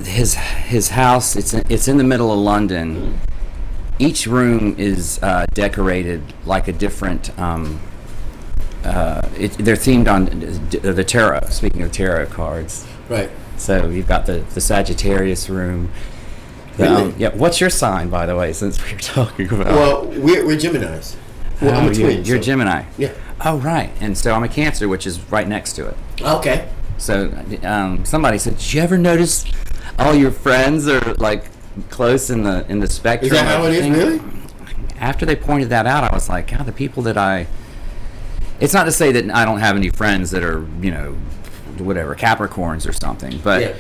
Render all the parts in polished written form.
his house. It's in the middle of London. Each room is decorated like a different. They're themed on the tarot. Speaking of tarot cards, Right. so you've got the Sagittarius room. Really? Yeah. What's your sign, by the way? Since we were talking about. Well, we're Geminis. Well, I'm a twin. You're so- Gemini. Yeah. Oh, right. And so I'm a Cancer, which is right next to it. Okay. So somebody said, "Did you ever notice all your friends are like close in the spectrum?" Is that how it is? Really? After they pointed that out, I was like, "God, the people that It's not to say that I don't have any friends that are, whatever, Capricorns or something, but Yeah.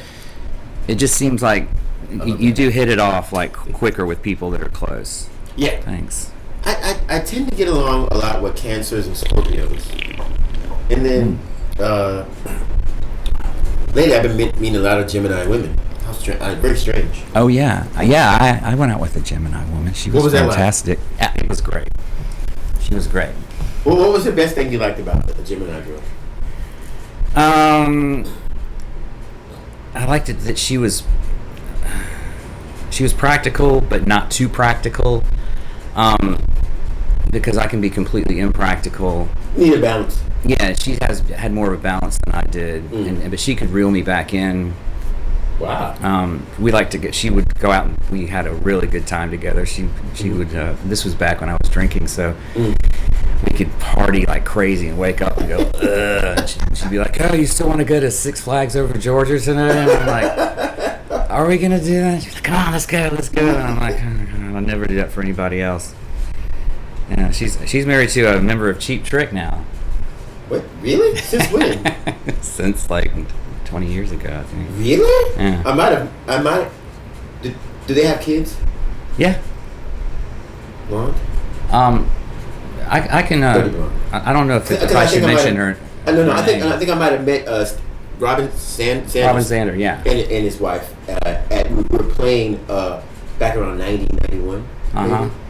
it just seems like you do hit it off like quicker with people that are close." Yeah. Thanks. I tend to get along a lot with Cancers and Scorpios, and then lately I've been meeting a lot of Gemini women. How very strange. Oh yeah. I went out with a Gemini woman. She was, What was that like? fantastic. Yeah, it was great. She was great. Well, what was the best thing you liked about a Gemini girl? I liked it that she was practical, but not too practical. Because I can be completely impractical. Need a balance. Yeah, she had more of a balance than I did, but she could reel me back in. Wow. She would go out and we had a really good time together. She would, this was back when I was drinking, so we could party like crazy and wake up and go, ugh. And she'd be like, "Oh, you still want to go to Six Flags over Georgia tonight?" And I'm like, "Are we going to do that?" She's like, "Come on, let's go. And I'm like, "Oh, I'll never do that for anybody else." Yeah, she's married to a member of Cheap Trick now. What? Really? Since when? Since like 20 years ago, I think. Really? Yeah. I might. Do they have kids? Yeah. Blonde? I can. I don't know if I should mention her. No. I think I might have met Robin Sanders. Robin Zander, yeah. And his wife. We were playing back around 1991.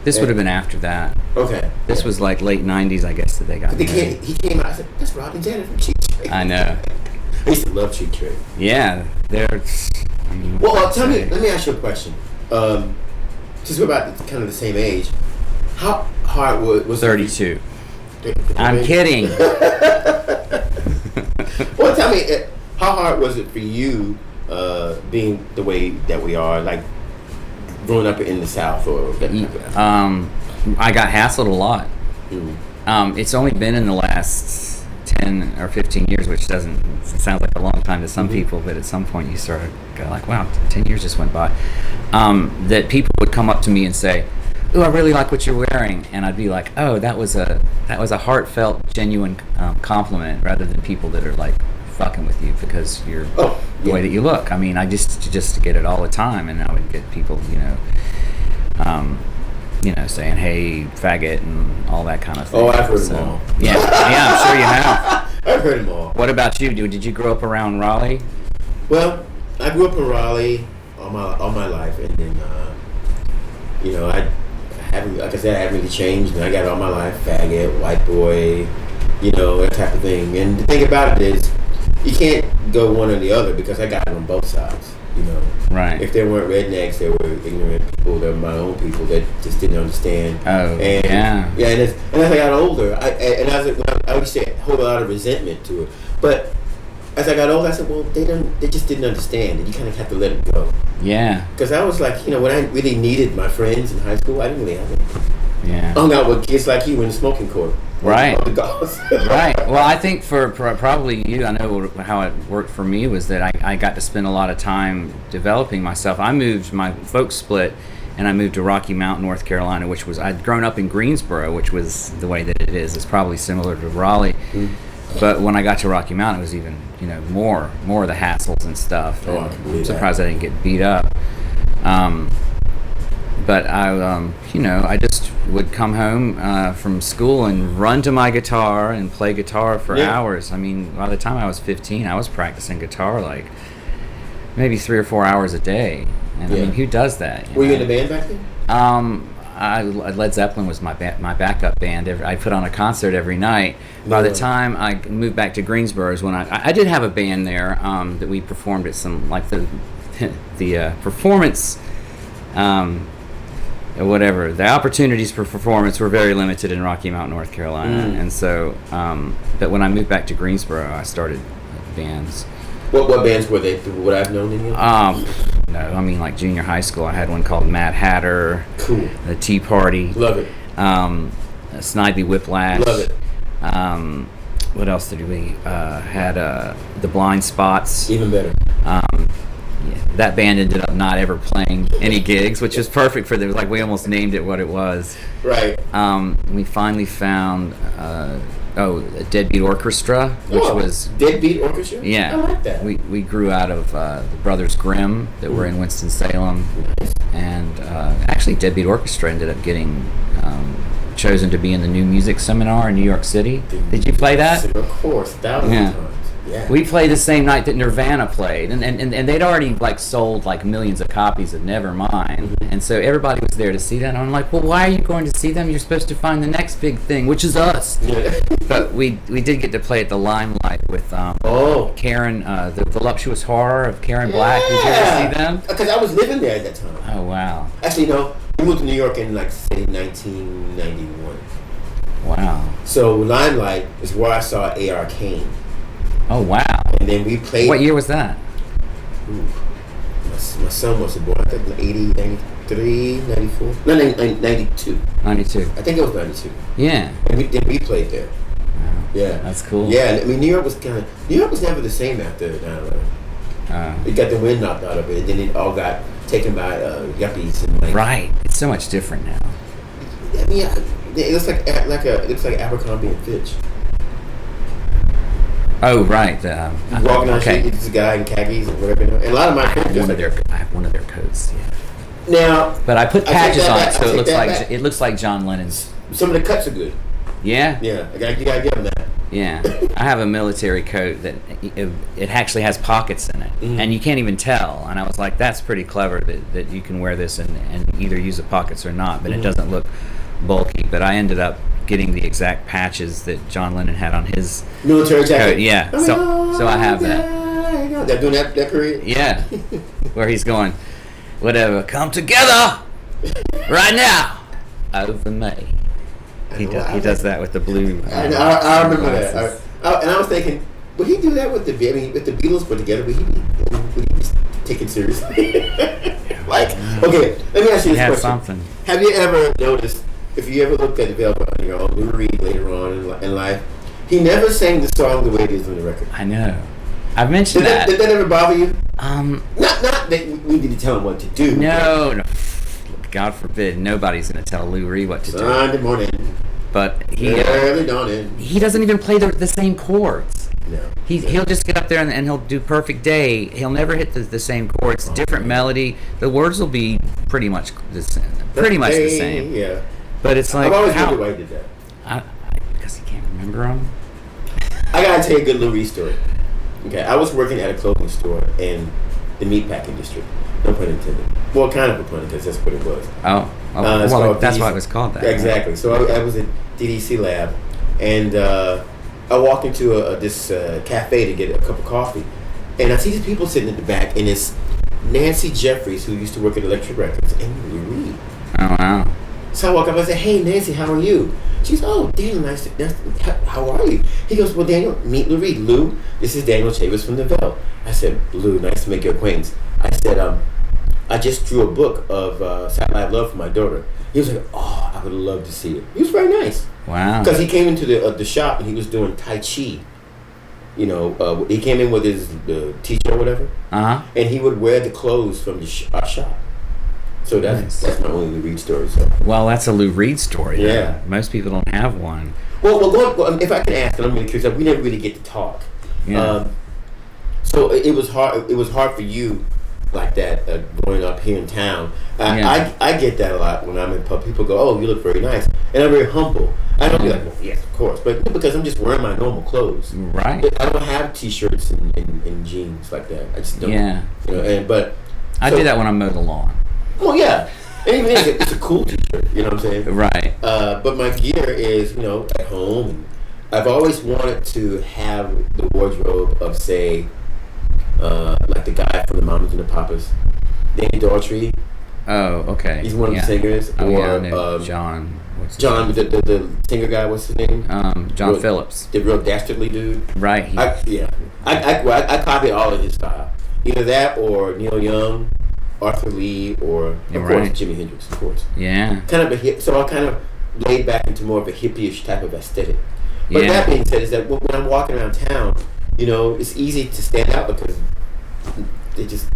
This would have been after that. Okay. This was like late 90s, I guess, that they got married. He came out. I said, "That's Robin Zander from Cheap Trick." I know. I used to love Cheap Trick. Yeah, they're. Well, tell me. Let me ask you a question. Since we're about kind of the same age, how hard was 32. I'm kidding. Well, tell me, how hard was it for you, being the way that we are, like growing up in the South, or? I got hassled a lot. It's only been in the last 10 or 15 years, which sounds like a long time to some people, but at some point you sort of go like, wow, 10 years just went by. That people would come up to me and say, "Ooh, I really like what you're wearing," and I'd be like, "Oh, that was a heartfelt, genuine compliment," rather than people that are like fucking with you because you're the way that you look. I mean, I just get it all the time, and I would get people, saying, "Hey, faggot," and all that kind of thing. Oh, I've heard them all. Yeah, I'm sure you have. I've heard them all. What about you? Did you grow up around Raleigh? Well, I grew up in Raleigh all my life, and then I haven't, like I said, I haven't really changed, and I got it all my life: faggot, white boy, that type of thing. And the thing about it is, you can't go one or the other because I got it on both sides. Right. If they weren't rednecks, they were ignorant people. They were my own people that just didn't understand. Oh, and, yeah. Yeah, and as I got older, I used to hold a lot of resentment to it. But as I got older, I said, well, they just didn't understand, and you kind of have to let it go. Yeah. Because I was like, when I really needed my friends in high school, I didn't really have it. Yeah. Hung out with kids like you in the smoking court. Right. Right. Well, I think for probably you, I know how it worked for me was that I got to spend a lot of time developing myself. My folks split, and I moved to Rocky Mount, North Carolina, which was, I'd grown up in Greensboro, which was the way that it is. It's probably similar to Raleigh. But when I got to Rocky Mount, it was even, more of the hassles and stuff. Oh, I'm surprised I didn't get beat up. But I just would come home from school and run to my guitar and play guitar for hours. I mean, by the time I was 15, I was practicing guitar like maybe 3 or 4 hours a day. And I mean, who does that? Were you in a band back then? Led Zeppelin was my backup band. I put on a concert every night. By the time I moved back to Greensboro is when I did have a band there that we performed at some, like the performance, whatever, the opportunities for performance were very limited in Rocky Mount, North Carolina. And so, but when I moved back to Greensboro, I started bands. What bands were they? What I've known in here? No, I mean like junior high school. I had one called Mad Hatter. Cool. The Tea Party. Love it. Snidely Whiplash. Love it. What else did we had? The Blind Spots. Even better. That band ended up not ever playing any gigs, which was perfect for them. Like we almost named it what it was. Right. We finally found a Deadbeat Orchestra, which was Deadbeat Orchestra. Yeah, I like that. We grew out of the Brothers Grimm that were in Winston-Salem, and actually Deadbeat Orchestra ended up getting chosen to be in the New Music Seminar in New York City. Did you play that? Of course, thousands of times. Yeah. We played the same night that Nirvana played, and they'd already like sold like millions of copies of Nevermind, and so everybody was there to see that. And I'm like, well, why are you going to see them? You're supposed to find the next big thing, which is us. Yeah. But we did get to play at the Limelight with Karen, the Voluptuous Horror of Karen Black. Did you ever see them? Because I was living there at that time. Oh wow. Actually, no, we moved to New York in like say 1991. Wow. So Limelight is where I saw A.R. Kane. Oh wow. And then we played. What year was that? Ooh, my son was born, I think 80, 93, 94. No, 92. 92. I think it was 92. Yeah. And we played there. Wow. Yeah. That's cool. Yeah, I mean, New York was never the same after 9/11. It got the wind knocked out of it, and then it all got taken by yuppies and like. Right. It's so much different now. I mean, it looks like Abercrombie and Fitch. Oh right. Walking on the street, it's a guy in khakis and whatever. And a lot of my friends I have one of their coats. Yeah. Now, but I put patches on it, so it looks like John Lennon's. Some of the cuts are good. Yeah. Yeah, you gotta give them that. Yeah, I have a military coat that it actually has pockets in it, and you can't even tell. And I was like, that's pretty clever that you can wear this and either use the pockets or not, but it doesn't look bulky. But I ended up getting the exact patches that John Lennon had on his military jacket. Coat. Yeah, so I have that. They're doing that period. Yeah, where he's going, whatever, come together right now over me. He does that with the blue. I remember that. And I was thinking, would he do that with the Beatles put together? Would he be taken seriously? Like, okay, let me ask you this question. Something. Have you ever noticed, if you ever looked at the Velvet Underground, Lou Reed later on in life, he never sang the song the way it is on the record. I know. I've mentioned that. Did that ever bother you? Not that we need to tell him what to do. No. God forbid, nobody's going to tell Lou Reed what to do. Sunday morning. But early dawning. He doesn't even play the same chords. No. He'll just get up there and he'll do Perfect Day. He'll never hit the same chords. Different melody. The words will be pretty much the same. Yeah. But it's like, I've always wondered why he did that. Because he can't remember them. I gotta tell you a good Lou Reed story. Okay, I was working at a clothing store in the meatpacking district. No pun intended. Well, kind of a pun because that's what it was. That's why it was called that. Exactly. Right? So I was at DDC Lab, and I walked into this cafe to get a cup of coffee, and I see these people sitting at the back, and it's Nancy Jeffries, who used to work at Electric Records, and Lou Reed. Oh wow. So I walk up and I say, "Hey Nancy, how are you?" She's, "Oh, Daniel, nice. How are you?" He goes, "Well, Daniel, meet Lou Reed. Lou, this is Daniel Chavis from the Velvet." I said, "Lou, nice to make your acquaintance." I said, I just drew a book of Satellite Love for my daughter. He was like, "Oh, I would love to see it." He was very nice. Wow. Because he came into the shop and he was doing Tai Chi. You know, he came in with his teacher or whatever. Uh-huh. And he would wear the clothes from our shop. So that's my only Lou Reed story. So. Well, that's a Lou Reed story. Yeah. Though. Most people don't have one. Well, if I can ask, and I'm really curious, we never really get to talk. Yeah. So it was hard. It was hard for you, like that, growing up here in town. I get that a lot when I'm in pub. People go, "Oh, you look very nice," and I'm very humble. I don't be like, "Well, yes, of course," but because I'm just wearing my normal clothes. Right. But I don't have T-shirts and jeans like that. I just don't. Yeah. You know, I do that when I mow the lawn. Well, yeah. And even it's a cool T-shirt. You know what I'm saying? Right. But my gear is, at home. I've always wanted to have the wardrobe of, say, like the guy from the Mamas and the Papas, Danny Daughtry. Oh, okay. He's one of the singers. Oh, or yeah, I know. John. What's his John, name? the singer guy. What's his name? John real, Phillips. The real dastardly dude. Right. I copy all of his style. Either that or Neil Young, Arthur Lee, or of course Jimi Hendrix. Of course. Yeah. Kind of a hip. So I kind of laid back into more of a hippie-ish type of aesthetic. But that being said, is that when I'm walking around town, it's easy to stand out because they just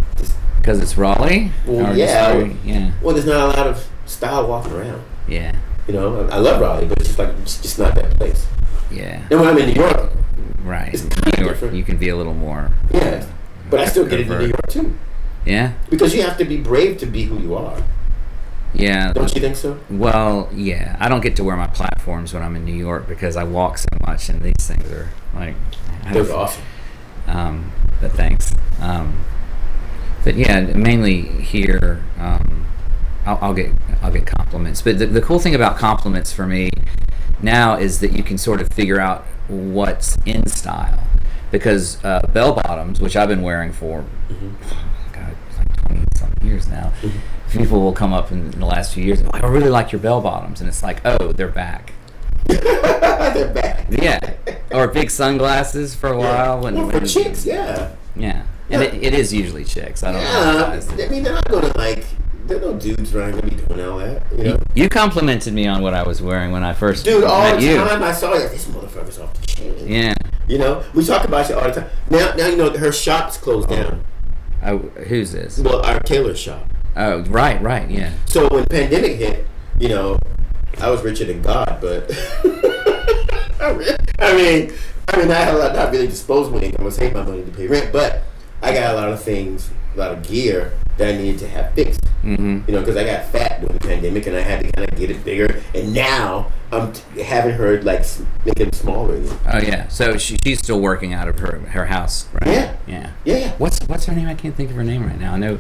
because it's Raleigh. Well, yeah. Well, there's not a lot of style walking around. Yeah. I love Raleigh, but it's just not that place. Yeah. And when I'm in New York, right, it's kind of different. You can be a little more. Yeah. But I still get it in New York too. Yeah. Because you have to be brave to be who you are. Yeah. Don't you think so? Well, yeah. I don't get to wear my platforms when I'm in New York because I walk so much, and these things are like. They're awesome. But thanks. But yeah, mainly here, I'll get compliments. But the cool thing about compliments for me now is that you can sort of figure out what's in style, because bell bottoms, which I've been wearing for God, it's like 20-something years now. People will come up in the last few years, I really like your bell bottoms, and it's like, oh, they're back. They're back. Yeah. Or big sunglasses for a while. For chicks, yeah. Yeah. And it is usually chicks. I don't know. I mean, they're not going to there are no dudes around going to be doing all that. You complimented me on what I was wearing when I first met all the you. time I saw it, this motherfucker's off the chain. Yeah. We talk about you all the time. Now her shop's closed down. Oh, who's this? Well, our tailor shop. Oh, right, yeah. So when the pandemic hit, I was richer than God, but I mean, I had not really disposable income. I was saving my money to pay rent, but I got a lot of things, a lot of gear that I needed to have fixed. Because I got fat during the pandemic and I had to kind of get it bigger. And now I'm having her make them smaller again. Oh yeah, so she's still working out of her house, right? Yeah. What's her name? I can't think of her name right now. I know.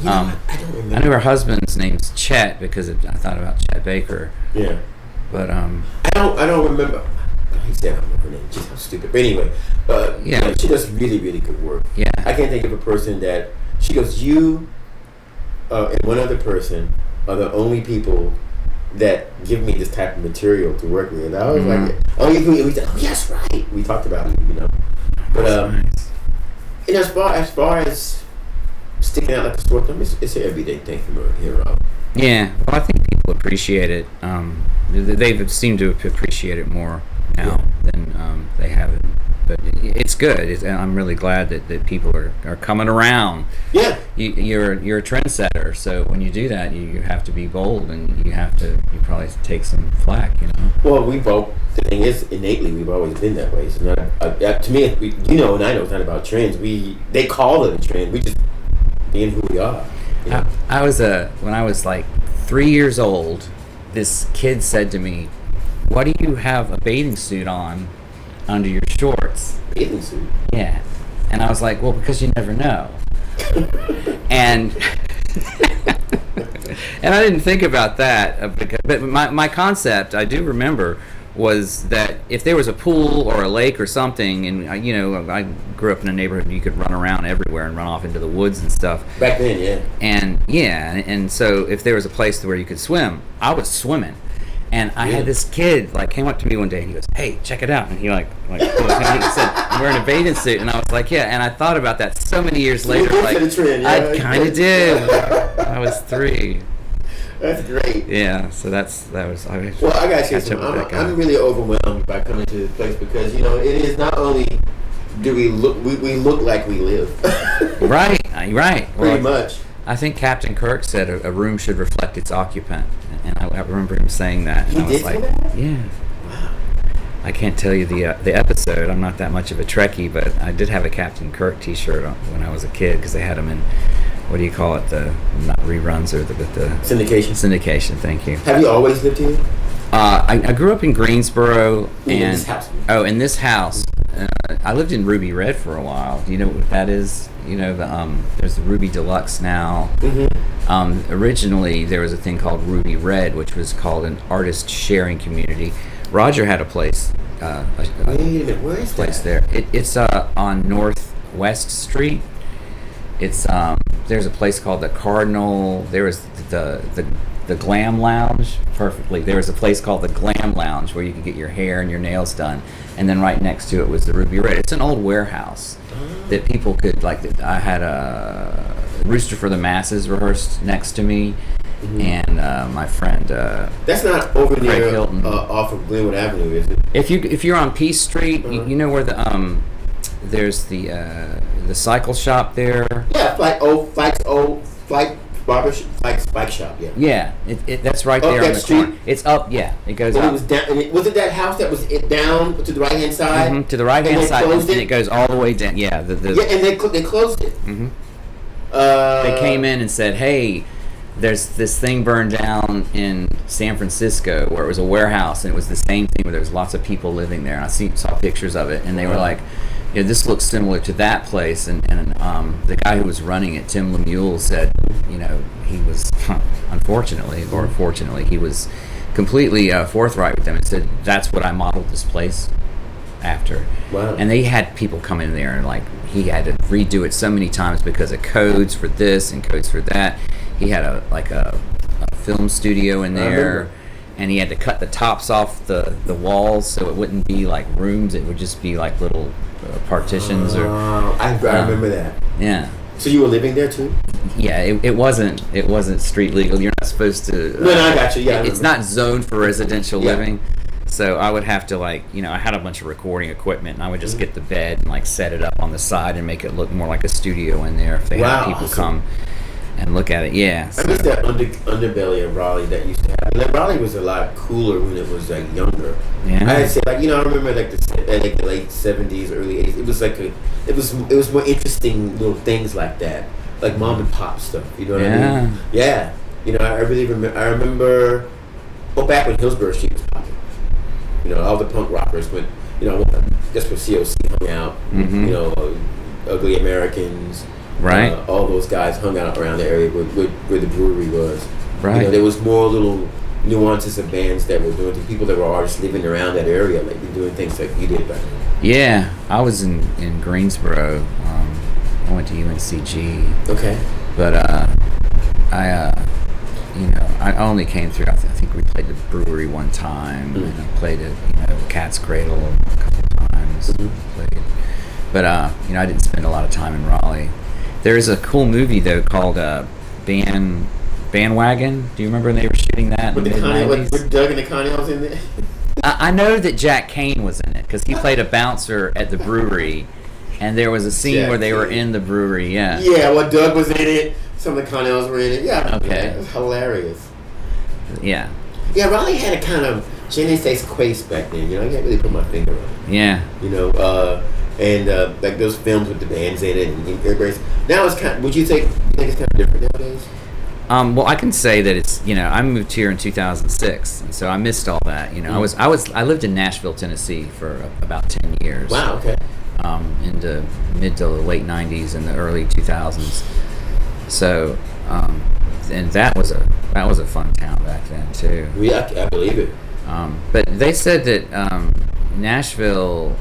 I don't remember. I know her husband's name's Chet because I thought about Chet Baker. Yeah. But I don't remember. He said I don't remember her name. Just how stupid. But anyway, she does really, really good work. Yeah. I can't think of a person that she goes. You and one other person are the only people that give me this type of material to work with. And I was like, yes, right. We talked about it, But nice. And as far as sticking out like a sore thumb, it's an everyday thing for here, Rob. Yeah, well, I think people appreciate it. They seem to appreciate it more now than they have. But it's good. I'm really glad that people are coming around. Yeah. You're a trendsetter, so when you do that, you have to be bold, and you probably take some flack, Well, the thing is, innately, we've always been that way. It's not to me, and I know it's not about trends. They call it a trend. We just being who we are. I was when I was like 3 years old, this kid said to me, "Why do you have a bathing suit on under your shorts?" Bathing suit? Yeah. And I was like, well, because you never know. and I didn't think about that. But my concept, I do remember, was that if there was a pool or a lake or something, and I grew up in a neighborhood you could run around everywhere and run off into the woods and stuff. Back then, yeah. And so if there was a place where you could swim, I was swimming. And I had this kid came up to me one day and he goes, "Hey, check it out!" And he he said, "I'm wearing a bathing suit," and I was like, "Yeah." And I thought about that so many years later. I kind of did. I was 3. That's great. Yeah. So that was. I gotta say something. I'm really overwhelmed by coming to this place because it is not only do we look like we live. Right. Pretty much. I think Captain Kirk said a room should reflect its occupant, and I remember him saying that. And he I was did like, say that? yeah. Wow. I can't tell you the episode. I'm not that much of a Trekkie, but I did have a Captain Kirk T-shirt when I was a kid because they had them in, what do you call it? The not reruns or the syndication. Syndication. Thank you. Have you always lived here? I grew up in Greensboro, in this house. Oh, in this house. I lived in Ruby Red for a while. Do you know what that is? There's the Ruby Deluxe now. Mm-hmm. Originally, there was a thing called Ruby Red, which was called an artist sharing community. Roger had a place. Wait a minute, where is place that? there? It's on North West Street. It's there's a place called the Cardinal. There was the Glam Lounge. Perfectly. There was a place called the Glam Lounge where you could get your hair and your nails done, and then right next to it was the Ruby Red. It's an old warehouse that people could like. I had a Rooster for the Masses rehearsed next to me, and my friend. That's not over Craig near Hilton. off of Glenwood Avenue, is it? If you're on Peace Street, you know where the there's the cycle shop there. Yeah, Fike Bike Shop. Yeah. Yeah, that's right there Up on that the street? corner. It's up. Yeah, it goes When up. it was down, was it that house that was down to the right hand side? To the right hand And they side, closed and it? it goes all the way down. Yeah, Yeah, and they closed it. They came in and said, "Hey, there's this thing burned down in San Francisco where it was a warehouse, and it was the same thing where there was lots of people living there." And I saw pictures of it, and they were like, "Yeah, this looks similar to that place." And the guy who was running it, Tim Lemuel, said, he was unfortunately or fortunately, he was completely forthright with them and said, "That's what I modeled this place after." Wow. And they had people come in there and like he had to redo it so many times because of codes for this and codes for that. He had a film studio in there, and he had to cut the tops off the walls so it wouldn't be like rooms. It would just be like little partitions. I remember that. Yeah. So you were living there too? Yeah, it wasn't street legal. You're not supposed to. No, I got you. Yeah, it's not zoned for residential Yeah. living. So I would have to I had a bunch of recording equipment, and I would just get the bed and like set it up on the side and make it look more like a studio in there if they had people come and look at it. Yeah. I miss that underbelly of Raleigh that used to happen. Like, Raleigh was a lot cooler when it was like younger. Yeah. I'd say I remember like the late '70s, early '80s. It was like it was more interesting little things like that, like mom and pop stuff. You know what I mean? Yeah. I really remember. I remember. Well, back when Hillsborough Street was popping. All the punk rockers went. That's where COC hung out. Ugly Americans. Right. All those guys hung out around the area where the brewery was. Right. There was more little nuances of bands that were doing things. People that were artists living around that area, like doing things like you did back then. Yeah, I was in Greensboro. I went to UNCG. Okay. But I only came through. I think we played the brewery one time, and I played at Cat's Cradle a couple times. Played, but I didn't spend a lot of time in Raleigh. There's a cool movie though called Bandwagon. Do you remember when they were shooting that in the mid-90s? With Doug and the Connells in there? I know that Jack Kane was in it because he played a bouncer at the brewery, and there was a scene where they were in the brewery. Yeah. Yeah, well, Doug was in it. Some of the Connells were in it. Yeah. Okay. It was hilarious. Yeah. Yeah, Raleigh had a kind of je ne sais quoi back then. I can't really put my finger on it. Yeah. And like those films with the bands in it and everybody's. Now it's kind of, would you think it's kind of different nowadays? Well, I can say that it's I moved here in 2006, and so I missed all that. I lived in Nashville, Tennessee for about 10 years. Wow. Okay. Into mid to the late 90s and the early 2000s. So, and that was a fun town back then too. Yeah, I believe it. But they said that Nashville,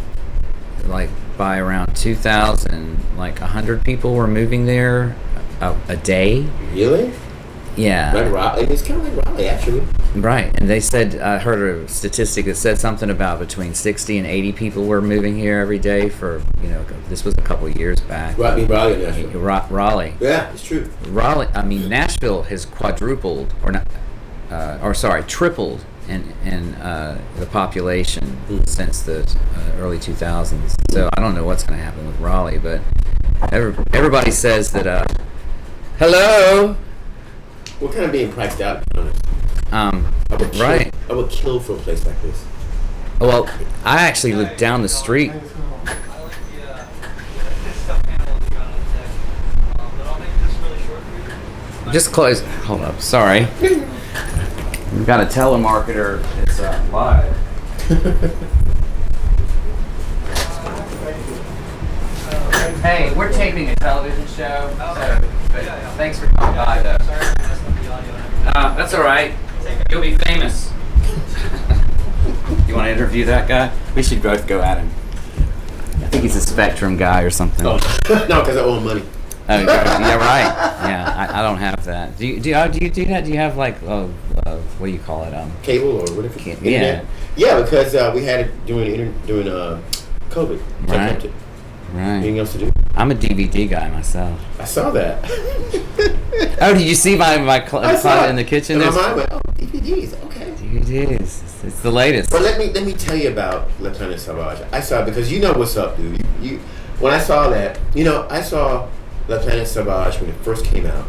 like by around 2000, like 100 people were moving there a day. Really? Yeah. Like Raleigh. It's kind of like Raleigh, actually. Right. And they said, I heard a statistic that said something about between 60 and 80 people were moving here every day for, this was a couple of years back. Raleigh or Nashville? Raleigh. Yeah, it's true. Nashville has quadrupled, tripled in the population since the early 2000s. So I don't know what's going to happen with Raleigh, but everybody says that, hello? We're kind of being priced out, to be honest. I would kill for a place like this. Well, I actually live down the street. Just close. Hold up. Sorry. We've got a telemarketer. It's live. Hey, we're taping a television show, so thanks for coming by, though. That's all right. You'll be famous. You want to interview that guy? We should both go at him. think he's a Spectrum guy or something. Oh no, because I owe him money. Oh, yeah, right. Yeah, I don't have that. Do you do you that? Do you have like what do you call it? Cable or whatever. Yeah. Yeah, because we had it during COVID. So I kept it. Right. Anything else to do? I'm a DVD guy myself. I saw that. Oh, did you see my closet in the kitchen? And my mind went, oh, DVDs. Okay. DVDs. It's the latest. But let me tell you about La Planète Sauvage. I saw it because you know what's up, dude. You when I saw that, I saw La Planète Sauvage when it first came out.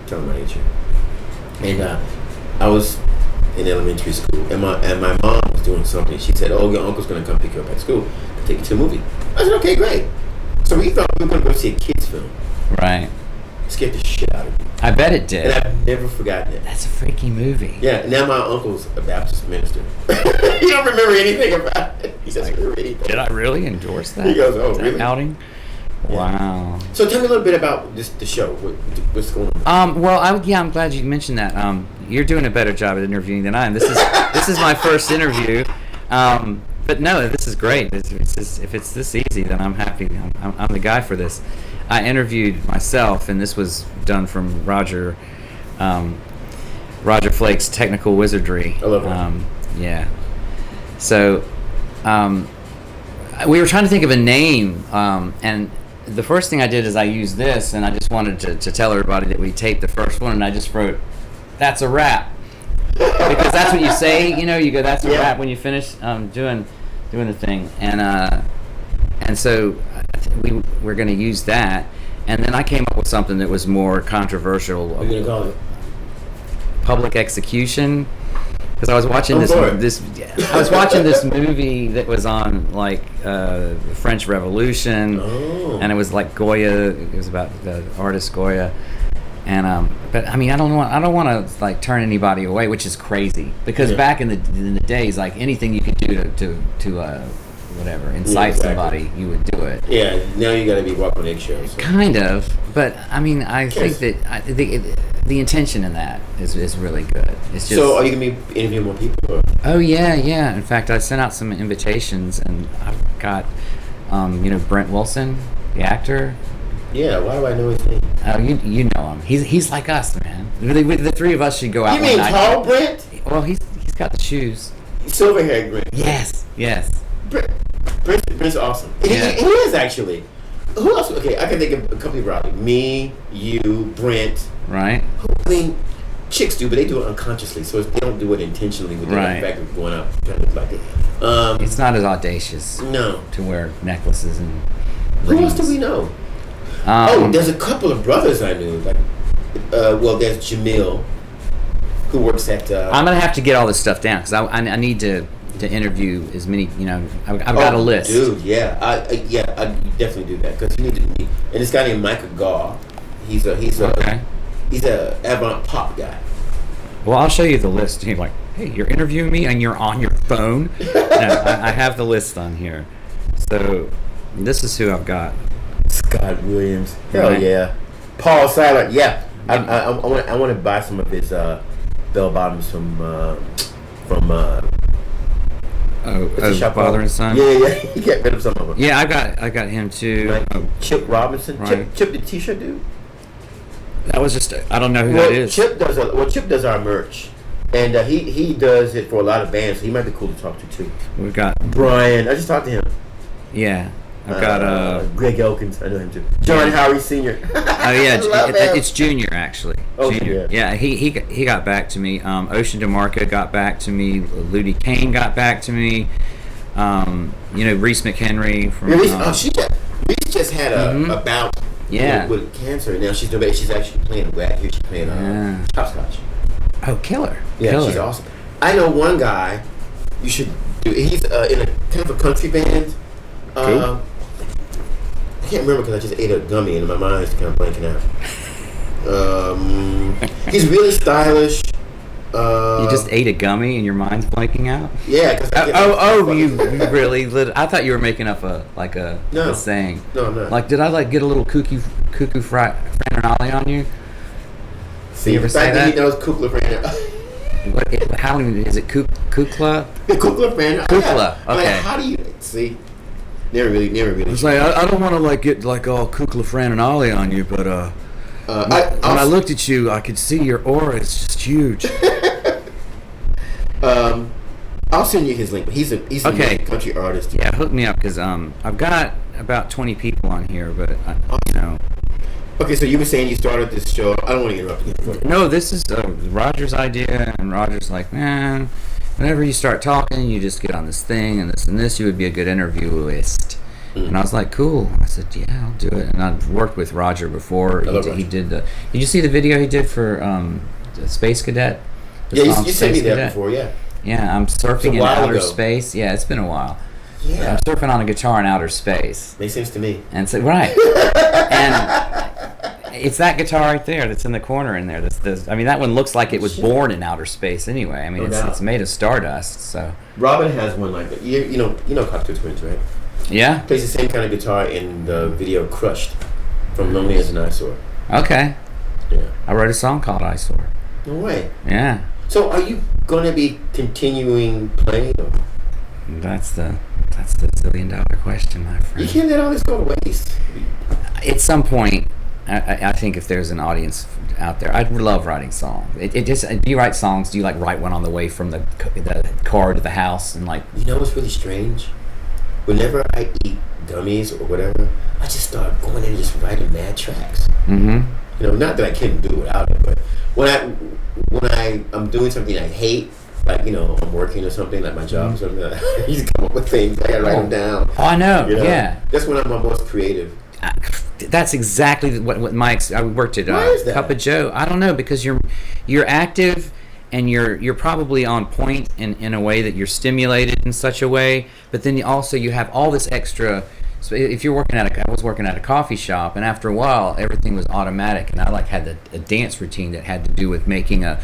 Tell my age here. And I was in elementary school, and my mom was doing something. She said, "Oh, your uncle's gonna come pick you up at school, take you to a movie." I said, "Okay, great." So we thought we were gonna go see a kids film. Right. Scared the shit out of me. I bet it did. And I've never forgotten it. That's a freaky movie. Yeah. Now my uncle's a Baptist minister. He don't remember anything about it. He doesn't remember anything. Did I really endorse that? He goes, "Oh, really?" Outing. Yeah. Wow. So tell me a little bit about the show. What's going on? Well, I'm glad you mentioned that. You're doing a better job at interviewing than I am. This is my first interview. But no, this is great. If it's this easy, then I'm happy. I'm the guy for this. I interviewed myself, and this was done from Roger Flake's Technical Wizardry. I love that. Yeah. So we were trying to think of a name, and the first thing I did is I used this, and I just wanted to tell everybody that we taped the first one, and I just wrote, "That's a wrap," because that's what you say. You go, "That's a wrap" when you finish doing the thing, and so we're going to use that, and then I came up with something that was more controversial. What are you going to call it? Public execution. Because I was watching I was watching this movie that was on like the French Revolution, and it was like Goya. It was about the artist Goya, and but I mean I don't want to like turn anybody away, which is crazy because back in the days, like anything you could do to whatever incite somebody, you would do it. Yeah, now you got to be walking on eggshells. So. Kind of, but I mean I think that the intention in that is really good. It's just. So are you gonna be interviewing more people? Or? Oh yeah. In fact, I sent out some invitations, and I've got, Brent Wilson, the actor. Yeah. Why do I know his name? Oh, you know him. He's like us, man. The three of us should go out. You mean tall Brent? Well, he's got the shoes. Silver-haired Brent. Yes. Brent's awesome. Yeah. He is actually. Who else? Okay, I can think of a couple of people. Me, you, Brent. Right. I mean, chicks do, but they do it unconsciously, so they don't do it intentionally with the fact of going up trying to look like it. It's not as audacious. No. To wear necklaces and rings. Who else do we know? There's a couple of brothers I knew. Like, there's Jamil, who works at. I'm gonna have to get all this stuff down because I need to interview as many. I've got a list. Dude, yeah, I definitely do that because you need to meet. And this guy named Micah Gaw, he's a avant pop guy. Well, I'll show you the list. You're like, hey, you're interviewing me and you're on your phone? No, I have the list on here. So this is who I've got. Scott Williams. Hell yeah. Paul Siler. Yeah. I want to buy some of his bell bottoms from Father and Son. Yeah. He got rid of some of them. Yeah, I got him too. Chip Robinson. Right. Chip the T-shirt dude. That was just I don't know who that is. Chip does our merch, and he does it for a lot of bands. So he might be cool to talk to too. We've got Brian. I just talked to him. Yeah, I've got Greg Elkins. I know him too. John Howie Sr. Oh yeah, it's Junior actually. Oh, Junior. Yeah, he got back to me. Ocean DeMarco got back to me. Ludi Kane got back to me. Reese McHenry from. Reese just had a bout. Yeah. With cancer. Now she's doing better. She's actually playing back here. She's playing hopscotch. Oh, killer. Yeah, killer. She's awesome. I know one guy you should do. He's in a kind of a country band. Cool. I can't remember because I just ate a gummy and my mind's kind of blanking out. He's really stylish. You just ate a gummy and your mind's blanking out? Yeah. You really lit. I thought you were making up a saying. No, I'm not. Like, did I get a little cuckoo franernale on you? See, you ever say that? He knows kukla franernale. How is it? Kukla? Kukla franernale. Kukla. Okay. Like, how do you see? Never really. It's like I don't want to like get like all Kukla, Fran, and Ollie on you, but when I looked at you, I could see your aura is just huge. I'll send you his link. He's a okay. country artist. Yeah, hook me up because I've got about 20 people on here, but you know. Okay, so you were saying you started this show. I don't want to interrupt you. No, this is Roger's idea, and Roger's like, man, whenever you start talking, you just get on this thing and this. You would be a good interviewist. And I was like, cool. I said, yeah, I'll do it. And I've worked with Roger before. He did the. Did you see the video he did for the Space Cadet? Yeah, you sent me that before. Yeah. Yeah, I'm surfing in outer space. Yeah, it's been a while. Yeah. I'm surfing on a guitar in outer space. Makes sense to me. And so right. And it's that guitar right there that's in the corner in there. I mean, that one looks like it was born in outer space anyway. I mean, it's made of stardust. So Robin has one like that. You know Cocktail Twins, right? Yeah. Plays the same kind of guitar in the video "Crushed" from "Lonely as an Eyesore." Okay. Yeah. I wrote a song called "Eyesore." No way. Yeah. So, are you going to be continuing playing? Or? That's the $1 zillion question, my friend. You can't let all this go to waste. At some point, I think if there's an audience out there, I'd love writing songs. It just, do you write songs? Do you like write one on the way from the car to the house and like? You know what's really strange? Whenever I eat gummies or whatever, I just start going in and just writing mad tracks. Mm-hmm. You know, not that I can't do without it, but when I'm doing something I hate, like, you know, I'm working or something, like my job or something, I just come up with things. I gotta write them down. Oh, I know. You know? Yeah. That's when I'm my most creative. That's exactly what my I worked at Cup of Joe. I don't know, because you're active and you're probably on point in a way that you're stimulated in such a way, but then you have all this extra. So if you're I was working at a coffee shop, and after a while everything was automatic, and I had a dance routine that had to do with making an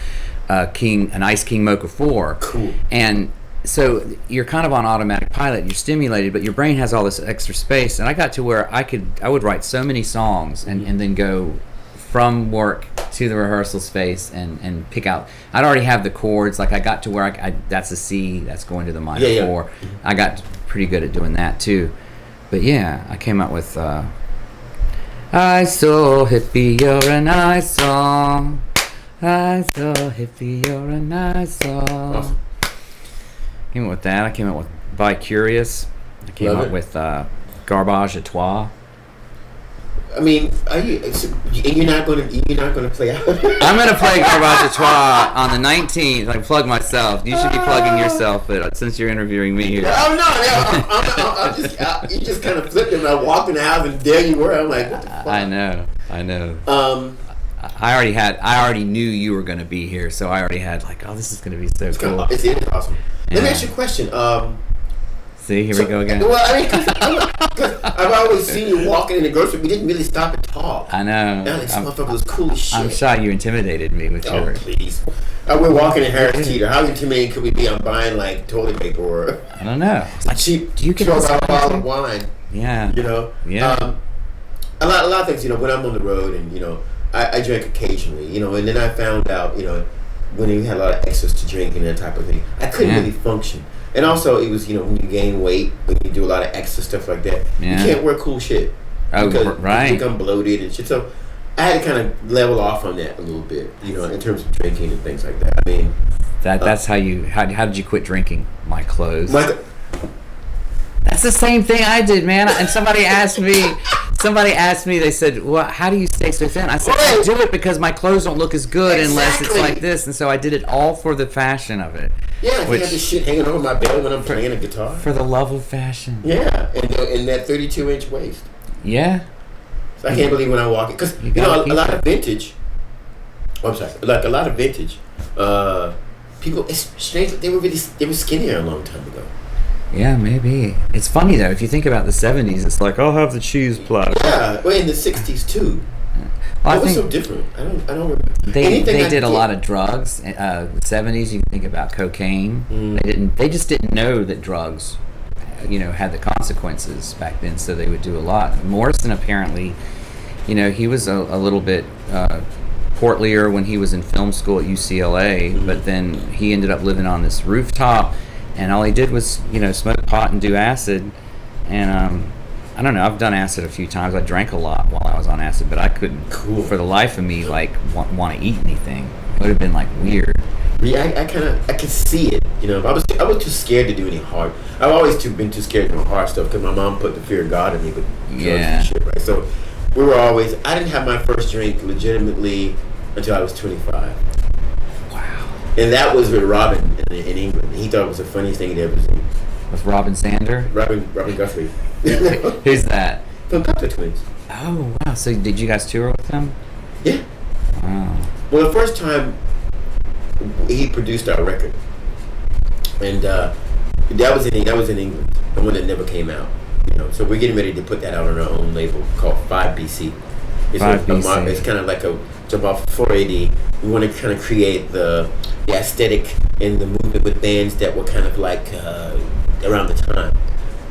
Ice King Mocha 4. Cool. And so you're kind of on automatic pilot, you're stimulated, but your brain has all this extra space. And I got to where I would write so many songs and then go from work to the rehearsal space and pick out. I'd already have the chords. Like I got to where that's a C, that's going to the minor 4. I got pretty good at doing that too. But yeah, I came out with I saw hippie, you're a nice song. I saw hippie, you're a nice song. Awesome. Came out with that. I came out with By Curious. I came out with Garbage à Trois. I mean, you're not going to play out? I'm going to play Garbage à Trois on the 19th. I plug myself. You should be plugging yourself, but since you're interviewing me here. I'm not. You just kind of flipped it. I walked in the house and there you were. I'm like, what the fuck? I know. I already knew you were going to be here, so I already had like, oh, this is going to be so cool. It is awesome. Yeah. Let me ask you a question. See, here we go again. Well, I mean, because I've always seen you walking in the grocery. We didn't really stop and talk. I know. This motherfucker was cool as shit. I'm shy you intimidated me with your... Oh, please. We're walking in Harris Teeter. How intimidating could we be on buying, like, toilet paper or... I don't know. Like, cheap, do you get a bottle of wine. Yeah. You know? Yeah. A lot of things, you know, when I'm on the road and, you know, I drink occasionally, you know, and then I found out, you know, when you had a lot of access to drink and that type of thing, I couldn't really function. And also, it was, you know, when you gain weight, when you do a lot of extra stuff like that, you can't wear cool shit. Because you become bloated and shit. So I had to kind of level off on that a little bit, you know, in terms of drinking and things like that. I mean, that's how did you quit drinking? My clothes. That's the same thing I did, man. And somebody asked me, they said, well, how do you stay so thin? I said, I do it because my clothes don't look as good unless it's like this. And so I did it all for the fashion of it. Yeah, I have this shit hanging over my bed when I'm playing a guitar. For the love of fashion. Yeah, and that 32-inch waist. Yeah. So I can't believe when I walk it. Because, you know, a lot of vintage, like a lot of vintage, people, it's strange, they were skinnier a long time ago. Yeah, maybe. It's funny though. If you think about the 70s, it's like, I'll have the cheese plug. Yeah, well, in the 60s too. Well, it was so different. I don't remember. They did a lot of drugs. The 70s, you can think about cocaine. They just didn't know that drugs, you know, had the consequences back then. So they would do a lot. Morrison apparently, you know, he was a little bit portlier when he was in film school at UCLA, but then he ended up living on this rooftop. And all he did was, you know, smoke pot and do acid, And I don't know. I've done acid a few times. I drank a lot while I was on acid, but I couldn't, for the life of me, like want to eat anything. It would have been like weird. Yeah, I can see it. You know, I was too scared to do any hard. I've always been too scared to do hard stuff because my mom put the fear of God in me, but drugs and shit, right? So we were always. I didn't have my first drink legitimately until I was 25. Wow. And that was with Robin in England. He thought it was the funniest thing he'd ever seen. With Robin Sander? Robin Guthrie. Who's that? From Pepper Twins. Oh, wow. So did you guys tour with him? Yeah. Wow. Well, the first time he produced our record, and that was in England, the one that never came out. You know, so we're getting ready to put that out on our own label called 5BC. It's 5BC. It's kind of like it's about 480. We want to kind of create the aesthetic and the movement with bands that were kind of like around the time.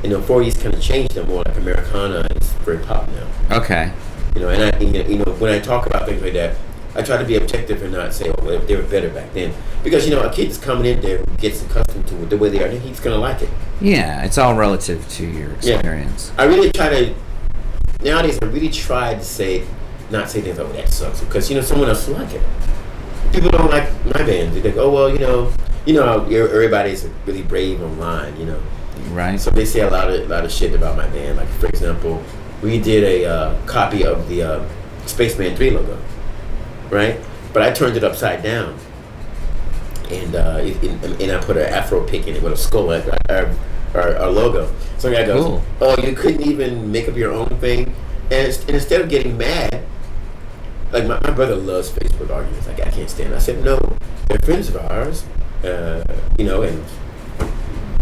You know, 40s kind of changed them more like Americana, and it's very pop now. Okay. You know, and when I talk about things like that, I try to be objective and not say, oh, well, they were better back then. Because, you know, a kid that's coming in there who gets accustomed to it the way they are, he's going to like it. Yeah, it's all relative to your experience. Yeah. I really try to, nowadays, to not say things like, oh, that sucks. Because, you know, someone else will like it. People don't like my band. They go, oh, well, you know, everybody's really brave online, you know. Right. So they say a lot of shit about my band. Like, for example, we did a copy of the Spaceman 3 logo. Right, but I turned it upside down, and I put an Afro pick in it with a skull, like our logo. So the guy goes, cool. "Oh, you couldn't even make up your own thing," and instead of getting mad, like my brother loves Facebook arguments. Like I can't stand it. I said, "No, they're friends of ours, you know," and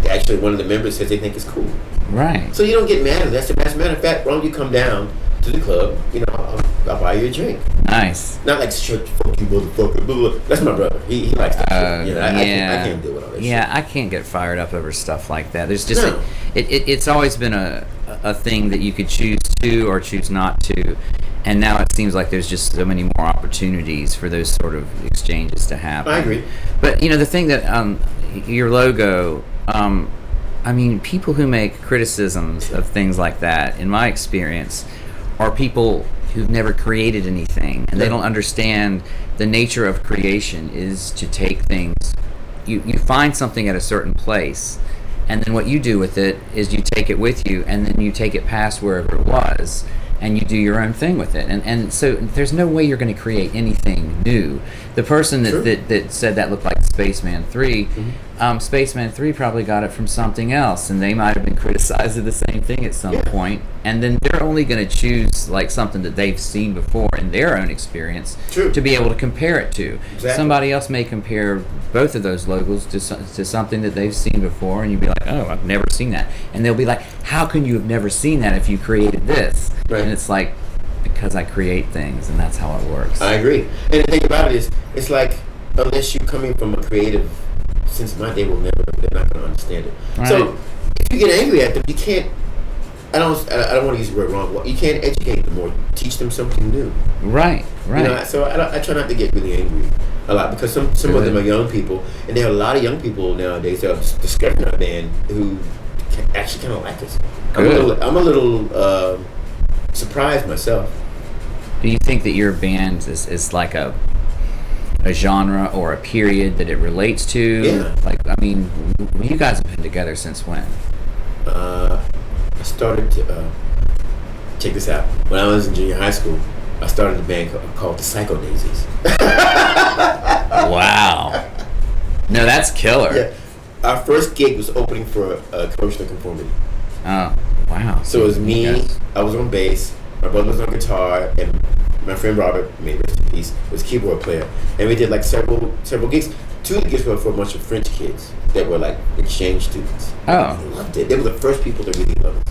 actually one of the members says they think it's cool. Right. So you don't get mad at that. As a matter of fact, why don't you come down to the club? You know, I'll buy you a drink. Nice. Not like fuck you, motherfucker. Blah, blah. That's my brother. He likes that shit. You know, I can't deal with all that shit. Yeah, I can't get fired up over stuff like that. There's just it's always been a thing that you could choose to or choose not to, and now it seems like there's just so many more opportunities for those sort of exchanges to happen. I agree. But you know, the thing that your logo. I mean, people who make criticisms of things like that, in my experience, are people who've never created anything, and they don't understand the nature of creation is to take things. You find something at a certain place, and then what you do with it is you take it with you, and then you take it past wherever it was, and you do your own thing with it. And so there's no way you're going to create anything new. The person that said that looked like Spaceman 3, Spaceman 3 probably got it from something else, and they might have been criticized of the same thing at some point, and then they're only going to choose like something that they've seen before in their own experience to be able to compare it to. Exactly. Somebody else may compare both of those logos to something that they've seen before, and you'd be like, oh, I've never seen that. And they'll be like, how can you have never seen that if you created this? Right. And it's like, because I create things, and that's how it works. I agree. And the thing about it is, it's like, unless you're coming from a creative, since my day will never, they're not going to understand it. Right. So if you get angry at them, you can't, I don't want to use the word wrong, you can't educate them or teach them something new. Right. You know, so I try not to get really angry a lot, because some of them are young people, and there are a lot of young people nowadays that are discovering our band who actually kind of like us. I'm a little surprised myself. Do you think that your band is like a genre or a period that it relates to? Yeah. Like, I mean, you guys have been together since when? I started to check this out. When I was in junior high school, I started a band called the Psycho Daisies. Wow. No, that's killer. Yeah. Our first gig was opening for Commotion of Conformity. Oh, wow. So it was me, I was on bass, my brother was on guitar, and my friend Robert, may rest in peace, was keyboard player. And we did like several gigs. Two of the gigs were for a bunch of French kids that were like exchange students. Oh. They loved it. They were the first people to really love it.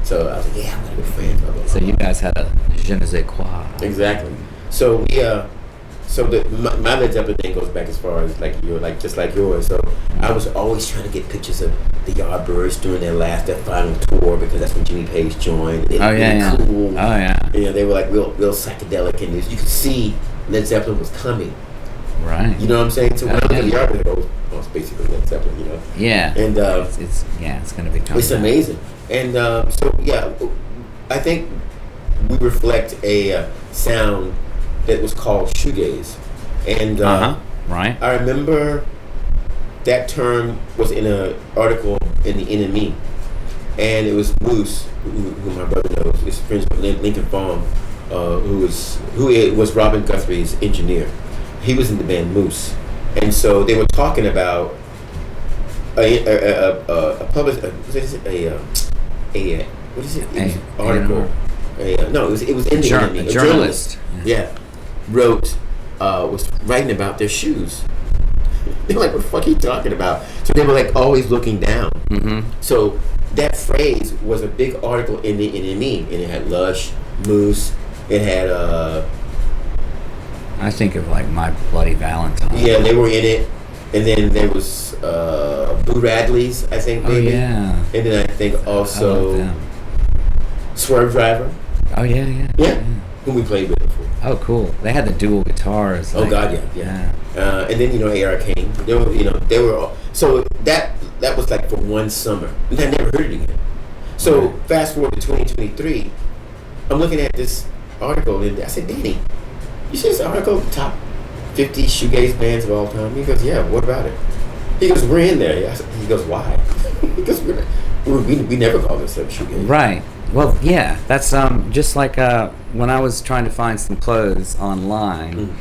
So I was like, yeah, I'm gonna be friends. Blah, blah, blah. So you guys had a je ne sais quoi. Exactly. So we my Led Zeppelin thing goes back as far as just like yours. So I was always trying to get pictures of the Yardbirds during their final tour, because that's when Jimmy Page joined. They were really cool. Oh yeah. You know, they were like real psychedelic, and you could see Led Zeppelin was coming. Right. You know what I'm saying? So when I was at the Yardbirds, it's basically Led Zeppelin, you know. Yeah. And it's going to become. It's amazing. And so yeah, I think we reflect a sound that was called shoegaze, and right. I remember that term was in an article in the NME, and it was Moose, who my brother knows, is friends with Lincoln Farm, who was Robin Guthrie's engineer. He was in the band Moose, and so they were talking about a published what is it? Article. No, it was in the NME. A journalist. Was writing about their shoes. They're like, what the fuck are you talking about? So they were like always looking down. Mm-hmm. So that phrase was a big article in the NME, and it had Lush, Moose, it had I think of like My Bloody Valentine. yeah, they were in it. And then there was Boo Radley's, I think, maybe. Oh, yeah. And then I think also I love them. Swerve Driver. Oh, yeah. Yeah. Whom we played with before. Oh, cool. They had the dual guitars. Oh, God, yeah. And then, A.R. King. They were all. So that was like for one summer. And I never heard it again. So fast forward to 2023, I'm looking at this article, and I said, Danny, you see this article, top 50 shoegaze bands of all time? He goes, yeah, what about it? He goes, we're in there. He goes, why? He goes, we never called ourselves shoegaze. Right. Well, yeah, that's just like when I was trying to find some clothes online,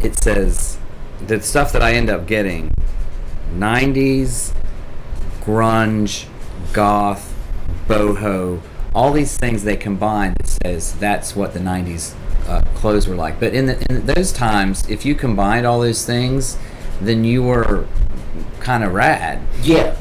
it says the stuff that I end up getting, 90s, grunge, goth, boho, all these things they combine that says that's what the 90s clothes were like. But in those times, if you combined all those things, then you were kind of rad. Yeah.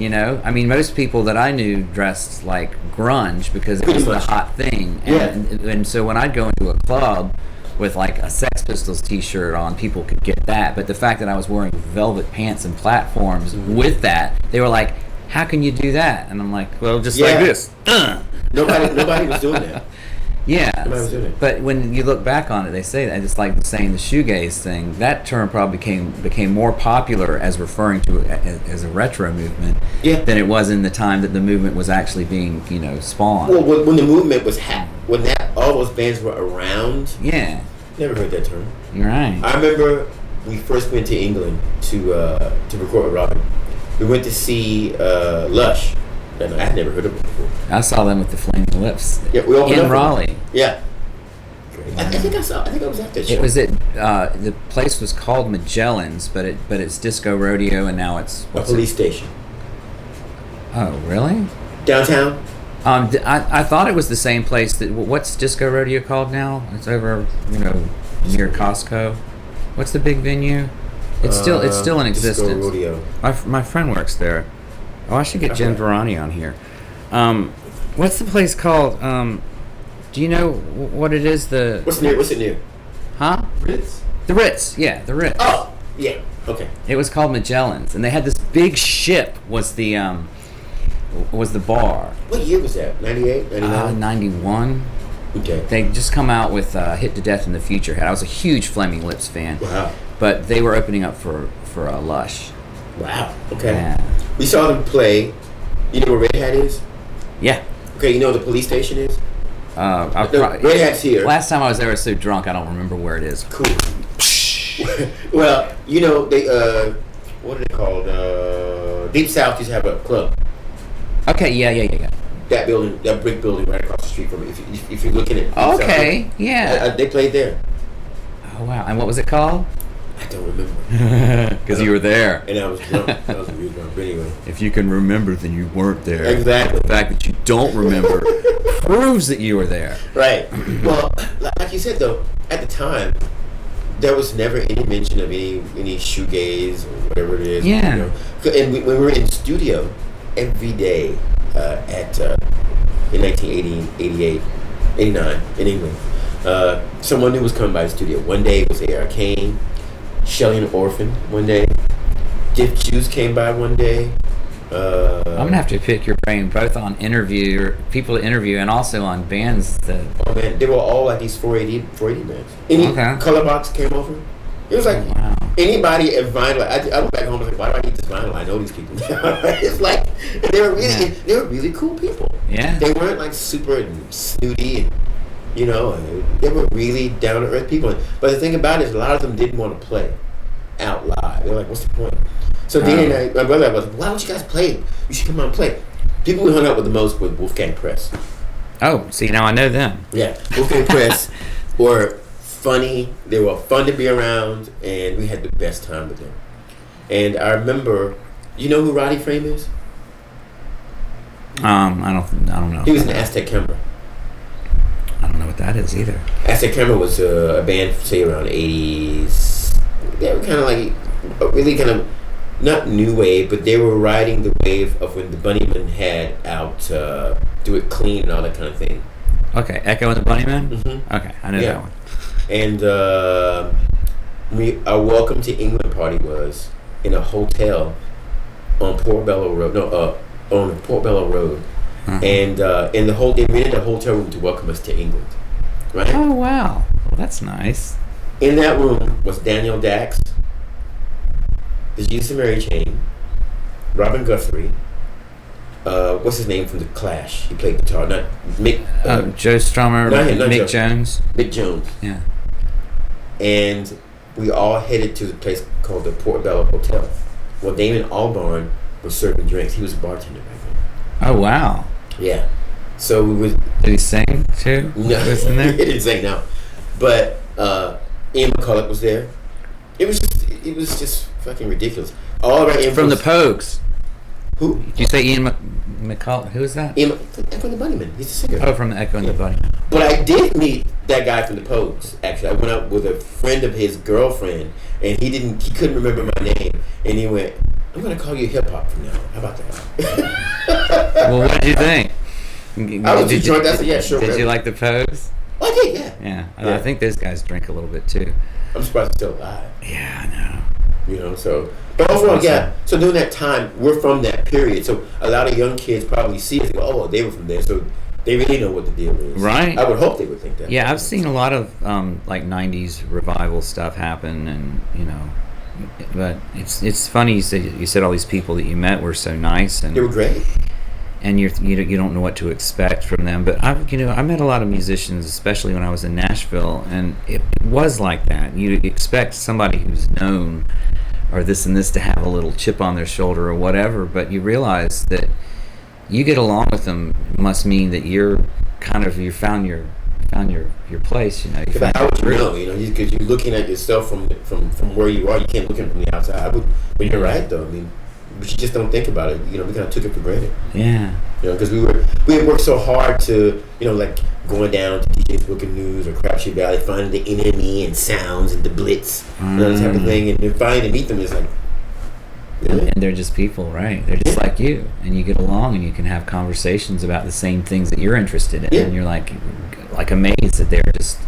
I mean, most people that I knew dressed like grunge because it was the hot thing. And so when I'd go into a club with like a Sex Pistols t-shirt on, people could get that. But the fact that I was wearing velvet pants and platforms with that, they were like, how can you do that? And I'm like, well, just like this. Nobody was doing that. Yeah, it. But when you look back on it, they say that it's like saying the shoegaze thing. That term probably became more popular as referring to it as a retro movement than it was in the time that the movement was actually being, spawned. Well, when the movement was when all those bands were around. Yeah. Never heard that term. You're right. I remember we first went to England to record with Robin. We went to see Lush. I had never heard of it before. I saw them with the Flaming Lips. Yeah, we opened in up Raleigh. Yeah. I think I was at that show. It was at the place was called Magellan's, but it's Disco Rodeo, and now it's a police station. Oh, really? Downtown. I thought it was the same place that. What's Disco Rodeo called now? It's over, near Costco. What's the big venue? It's still in existence. Disco Rodeo. My friend works there. Oh, I should get Jen Verani on here. What's the place called? Do you know what it is? What's it near? Huh? Ritz. The Ritz. Yeah, the Ritz. Oh, yeah. Okay. It was called Magellan's, and they had this big ship. Was the bar? What year was that? 98, 99? 91. Okay. They just come out with Hit to Death in the Future. I was a huge Flaming Lips fan. Wow. But they were opening up for Lush. Wow. Okay. Yeah. We saw them play. You know where Red Hat is? Yeah. Okay. You know where the police station is? Red Hat's here. Last time I was there, I was so drunk I don't remember where it is. Cool. Well, they what are they called? Deep South used to have a club. Okay. Yeah. That building, that brick building right across the street from it. If you're looking at Deep okay, South, yeah. They played there. Oh wow! And what was it called? I don't remember. Because you were there. And I was drunk. I was really drunk. But anyway. If you can remember, then you weren't there. Exactly. The fact that you don't remember proves that you were there. Right. Well, like you said though, at the time, there was never any mention of any shoegaze or whatever it is. Yeah. And when we were in studio every day in 1980, 88, 89 in England, someone new was coming by the studio. One day it was A.R. Kane, Shelley and Orphan one day. Dick Juice came by one day. I'm gonna have to pick your brain both on people to interview and also on bands that. Oh man, they were all like these 480 bands. Any Color Box came over. It was like, wow. anybody at Vinyl, I went back home and was like, why do I need this Vinyl? I know these people. It's like they were really cool people. Yeah. They weren't like super snooty and they were really down to earth people. But the thing about it is, a lot of them didn't want to play out live. They're like, what's the point? So Danny and my brother was like, why don't you guys play? You should come out and play. People we hung out with the most were Wolfgang Press. Oh, see, now I know them. Yeah, Wolfgang Press were funny. They were fun to be around, and we had the best time with them. And I remember, you know who Roddy Frame is? I don't know. He was in Aztec Camera. I don't know what that is either. Aztec Camera was a band, say around the 80s. They were kind of like really kind of not new wave, but they were riding the wave of when the Bunnymen had out Do It Clean and all that kind of thing. Okay, Echo and the Bunnymen? Mm-hmm. Okay, I know that one. And our Welcome to England party was in a hotel on Portobello Road. On Portobello Road. Uh-huh. And they rented a hotel room to welcome us to England. Right? Oh, wow. Well, that's nice. In that room was Daniel Dax, the Jesus and Mary Chain, Robin Guthrie, what's his name from The Clash? He played guitar. Not Mick. Joe Strummer, not Mick Jones. Mick Jones. Yeah. And we all headed to the place called the Portobello Hotel. Well, Damon Albarn was serving drinks. He was a bartender back then. Oh, wow. Yeah. So we was. Did he sing too? No, Was in there? He didn't sing, no. But Ian McCulloch was there. It was just fucking ridiculous. All of our influence. From the Pogues. Who? Did you say Ian McCall? Who is that? Ian Echo and the Bunnymen. He's the singer. Oh, from the Echo and the Bunnymen. But I did meet that guy from the Pogues. Actually, I went out with a friend of his girlfriend, and he couldn't remember my name, and he went, "I'm gonna call you hip hop from now. How about that?" Well, what did you think? I was too drunk. I said, "Yeah, sure." Did you like the Pogues? I did, yeah. Yeah, I think those guys drink a little bit too. I'm surprised they're still alive. Yeah, I know. But overall, yeah. So during that time, we're from that period. So a lot of young kids probably see us and go, "Oh, they were from there." So they really know what the deal is. Right. I would hope they would think that. Yeah, I've seen a lot of like '90s revival stuff happen, and but it's funny you said all these people that you met were so nice, and they were great. And you don't know what to expect from them. But I met a lot of musicians, especially when I was in Nashville, and it was like that. You expect somebody who's known or this and this to have a little chip on their shoulder or whatever, but you realize that you get along with them must mean that you found your place. But how would you know? Because you're looking at yourself from where you are. You can't look at it from the outside. But you're right, though. I mean, but you just don't think about it. We kind of took it for granted. Yeah. Because we had worked so hard to, like going down to DJ's Book of News or Crapshoot Valley, finding the NME and sounds and the Blitz, that type of thing, and then finally to meet them is like. Really? And they're just people, right? They're just like you, and you get along, and you can have conversations about the same things that you're interested in, and you're like amazed that they're just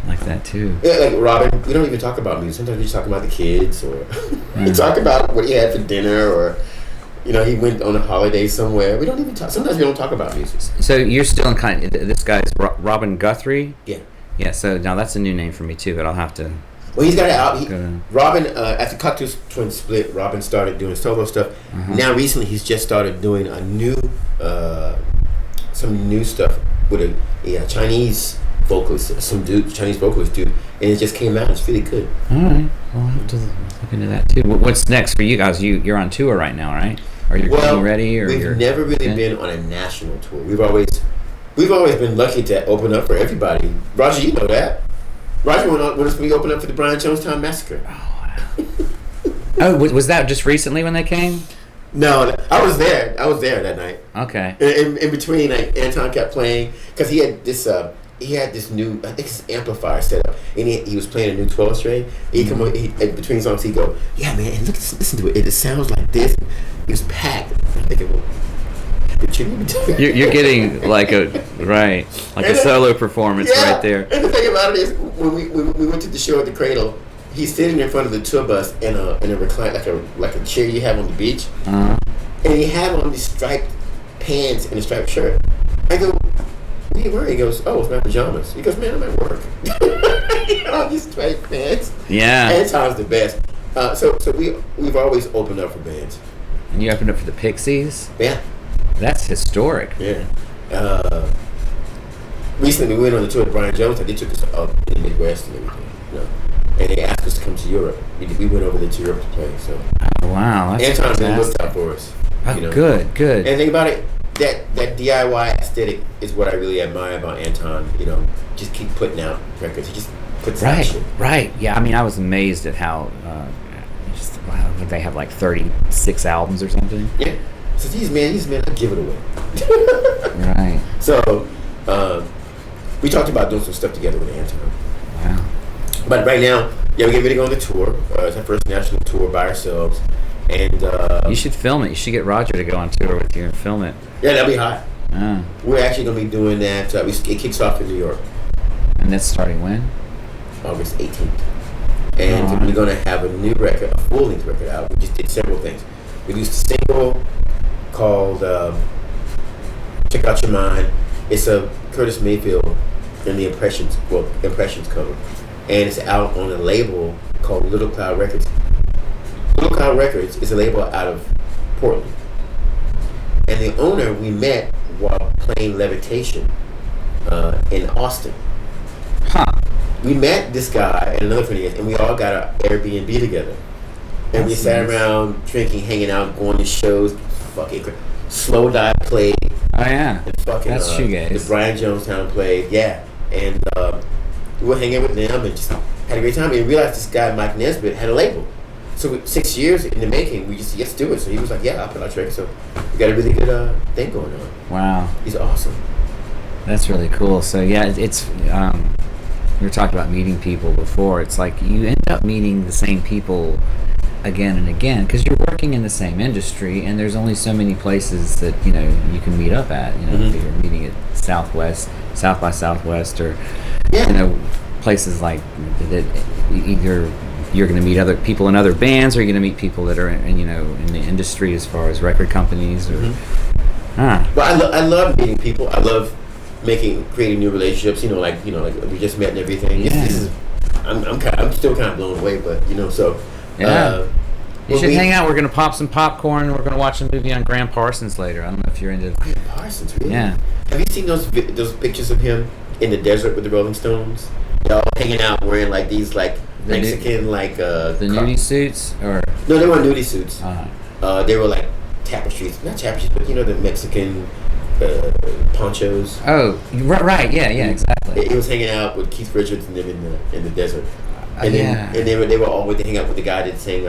like that too. Yeah, like Robin, we don't even talk about music. Sometimes we just talk about the kids, or we talk about what he had for dinner, or he went on a holiday somewhere. We don't even talk. Sometimes we don't talk about music. So you're still in this guy's Robin Guthrie. Yeah. Yeah. So now that's a new name for me too, but I'll have to. Well, he's got it out. Robin, after Cocktail Twins split, Robin started doing solo stuff. Now recently, he's just started doing some new stuff with a Chinese vocalist, Chinese vocalist dude, and it just came out. It's really good. All right, well, I'll have to look into that too. What's next for you guys? You're on tour right now, right? Are you getting ready? Or we've never really been on a national tour. We've always been lucky to open up for everybody. Roger, you know that. Roger went on when we opened up for the Brian Jonestown Massacre. Oh, wow. Was that just recently when they came? No, I was there. That night. Okay. In between, Anton kept playing because he had this new, I think it's amplifier set up, and he was playing a new 12 string. Between songs he'd go, "Yeah, man, and listen to it. It sounds like this." It was packed. I'm thinking, well, you're getting like a solo performance right there. And the thing about it is, when we went to the show at the Cradle, he's sitting in front of the tour bus in a recline, like a chair you have on the beach, and he had on these striped pants and a striped shirt. I go, "What are you wearing?" He goes, "Oh, it's my pajamas." He goes, "Man, I'm at work." All these striped pants. Yeah. Anton's the best. So we've always opened up for bands. And you opened up for the Pixies? Yeah. That's historic. Yeah. Recently we went on the tour with Brian Jones. They took us up in the Midwest and everything. You know, and they asked us to come to Europe. We went over there to Europe to play. So. Oh, wow. That's Anton really looked out for us. Oh, you know? Good. And think about it. That DIY aesthetic is what I really admire about Anton. You know, just keep putting out records. He just puts out shit. Right. Yeah. I mean, I was amazed at how they have like 36 albums or something. Yeah. So these men, I give it away. Right. So we talked about doing some stuff together with Anton. Wow. But right now, we're getting ready to go on the tour. It's our first national tour by ourselves. And you should film it. You should get Roger to go on tour with you and film it. Yeah, that'll be hot. Oh. We're actually going to be doing that. It kicks off in New York. And that's starting when? August 18th. And we're going to have a new record, a full-length record out. We just did several things. We released a single called Check Out Your Mind. It's a Curtis Mayfield and the Impressions cover. And it's out on a label called Little Cloud Records. Little Cloud Records is a label out of Portland. And the owner we met while playing Levitation in Austin. Huh. We met this guy and another friend of his, and we all got an Airbnb together. And we sat around drinking, hanging out, going to shows. Fucking Slow Dive played. Oh yeah. And fucking that's shoegaze. The Brian Jonestown played. Yeah. And we were hanging with them and just had a great time. And we realized this guy Mike Nesbitt had a label. So 6 years in the making, we just let's do it. So he was like, "Yeah, I'll put out a record." So we got a really good thing going on. Wow. He's awesome. That's really cool. So yeah, it's we were talking about meeting people before. It's like you end up meeting the same people again and again because you're working in the same industry, and there's only so many places that you can meet up at. If you're meeting at South by Southwest, or places like that. Either you're going to meet other people in other bands, or you're going to meet people that are in the industry as far as record companies. Or Well, I love meeting people. I love creating new relationships. Like we just met and everything. Yeah. I'm still kind of blown away, but so. Yeah. You should hang out. We're going to pop some popcorn. We're going to watch a movie on Graham Parsons later. I don't know if you're into. Graham Parsons, really? Yeah. Have you seen those pictures of him in the desert with the Rolling Stones? They're all hanging out wearing like these like Mexican the nudie suits, or no, they weren't nudie suits. Uh-huh. They were like tapestries, not tapestries, but the Mexican ponchos. Oh, right, yeah, exactly. He was hanging out with Keith Richards and them in the desert, and they were all hang out with the guy that sang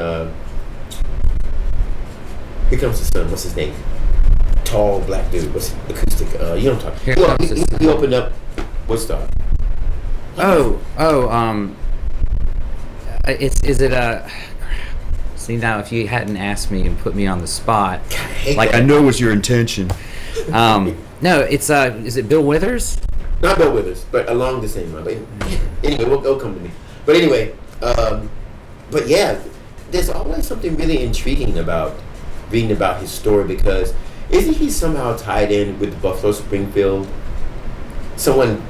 "Here Comes the Sun." What's his name? Tall black dude. What's acoustic? You don't talk. He opened up Woodstock. Is it a? See, now if you hadn't asked me and put me on the spot, I know it was your intention. No, it's is it Bill Withers? Not Bill Withers, but along the same line. But anyway, it'll come to me. But anyway, but yeah, there's always something really intriguing about reading about his story, because isn't he somehow tied in with the Buffalo Springfield? Someone.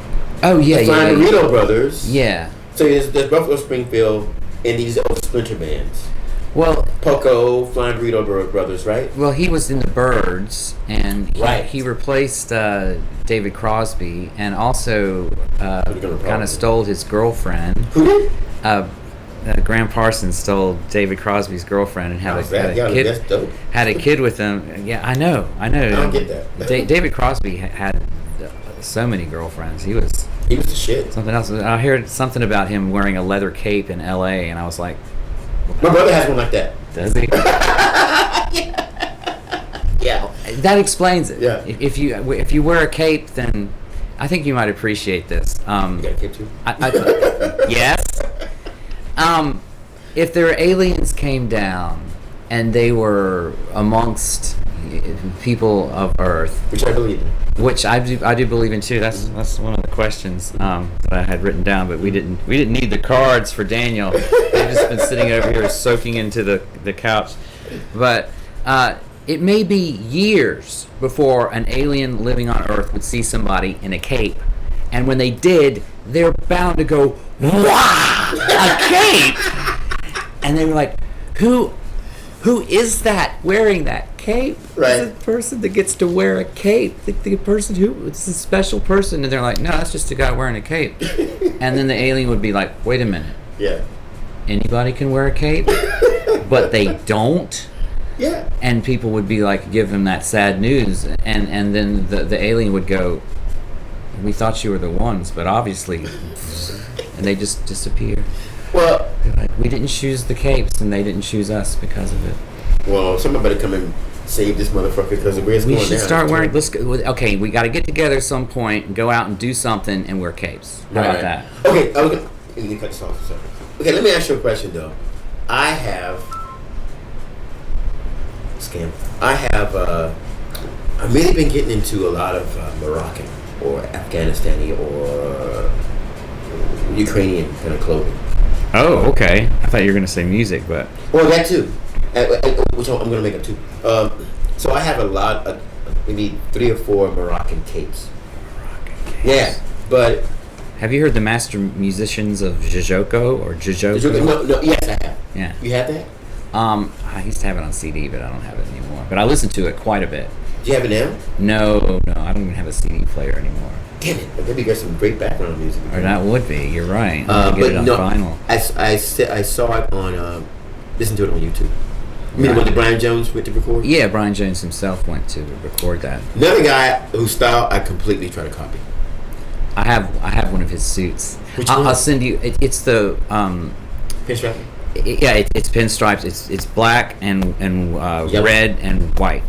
Oh yeah, the Flying Burrito Brothers. Yeah. So there's Buffalo Springfield and these old splinter bands. Well, Poco, Flying Burrito Brothers, right? Well, he was in the Byrds, and he replaced David Crosby, and also kind of stole his girlfriend. Who did? Graham Parsons stole David Crosby's girlfriend and had a kid with him. Yeah, I know. I don't get that. David Crosby had so many girlfriends. He was the shit. Something else. I heard something about him wearing a leather cape in L.A., and I was like, my brother has one like that. Does he? Yeah. That explains it. Yeah. If you wear a cape, then I think you might appreciate this. You got a cape too? Yes. If their aliens came down and they were amongst people of Earth, which I believe in. Which I do believe in too. That's one of the questions that I had written down, but we didn't need the cards for Daniel. They've just been sitting over here soaking into the couch. But it may be years before an alien living on Earth would see somebody in a cape, and when they did, they're bound to go, "Wow, a cape!" And they were like, Who is that wearing that cape? Right. It's a person that gets to wear a cape. The person who, it's a special person, and they're like, no, that's just a guy wearing a cape. And then the alien would be like, wait a minute. Yeah. Anybody can wear a cape, but they don't. Yeah. And people would be like, give them that sad news, and then the alien would go, we thought you were the ones, but obviously, and they just disappear. Well, Like, we didn't choose the capes, and they didn't choose us because of it. well, somebody better come and save this motherfucker because of where it's We going should down. start wearing. Let's go, okay. We got to get together at some point and go out and do something and wear capes. How about that? Okay, I was gonna, let me cut this off. Sorry. Okay, let me ask you a question though. I have I've really been getting into a lot of Moroccan or Afghanistani or Ukrainian kind of clothing. Oh, okay. I thought you were going to say music, but Well, that too. Which I'm going to make up too. So I have a lot of maybe 3 or 4 Moroccan capes. Moroccan capes. Yeah, but have you heard the master musicians of Jojoko or Jojoko? no, yes, I have. Yeah. You have that? I used to have it on CD, but I don't have it anymore. But I listen to it quite a bit. Do you have it now? No, I don't even have a CD player anymore. Damn it! Maybe get some great background music. Or that would be. You're right. But Get it on no, vinyl. I saw it on. Listen to it on YouTube. You mean the one that Brian Jones went to record? Yeah, Brian Jones himself went to record that. Another guy whose style I completely try to copy. I have one of his suits. Which one? I'll send you. It's the Pinstripe? yeah. It's pinstripes. It's black and Yellow. red and white.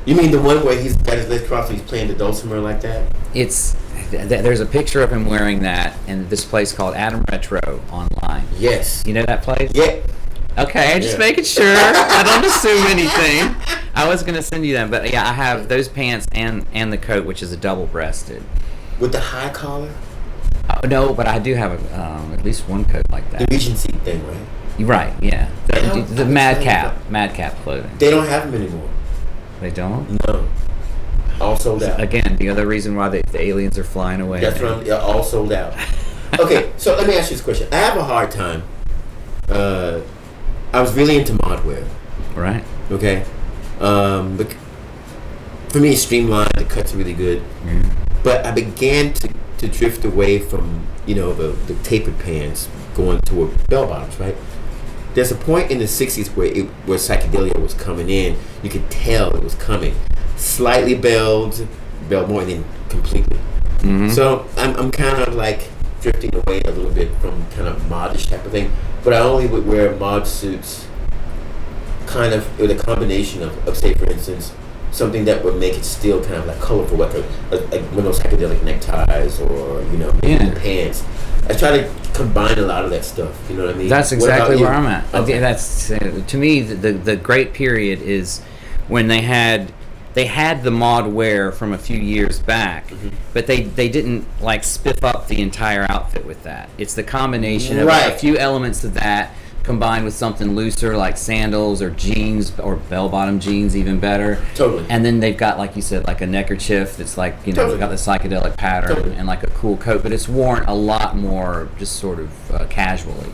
You mean the one where he's got his legs crossed and he's playing the dulcimer like that? There's a picture of him wearing that in this place called Adam Retro online. Yes. You know that place? Yeah. Okay, I'm just Yeah. making sure. I don't assume anything. I was gonna send you them, but yeah, I have those pants and the coat, which is a double-breasted. With the high collar? No, but I do have at least one coat like The that. Regency thing, right? You're right, yeah. Yeah, The I'm madcap clothing. They don't have them anymore. They don't. No. All sold out. Again, the other reason why the aliens are flying away. That's right. Yeah, all sold out. Okay, so let me ask you this question. I have a hard time. I was really into modwear. Right. Okay. But for me, it's streamlined. The cuts are really good. Yeah. But I began to drift away from the tapered pants, going toward bell bottoms. Right. There's a point in the '60s where psychedelia was coming in. You could tell it was coming. Slightly belled more than completely. Mm-hmm. So I'm kind of like drifting away a little bit from kind of modish type of thing. But I only would wear mod suits kind of with a combination of say, for instance, something that would make it still kind of like colorful, like one of those psychedelic neckties or Yeah. the pants. I try to combine a lot of that stuff. You know what I mean? That's What exactly about you? where I'm at. Okay. That's to me the great period is when they had the mod wear from a few years back, but they didn't like spiff up the entire outfit with that. It's the combination of Right. a few elements of that combined with something looser like sandals or jeans or bell-bottom jeans, even better. Totally. And then they've got, like you said, like a neckerchief that's like, Totally. got the psychedelic pattern Totally. and like a cool coat, but it's worn a lot more just sort of casually.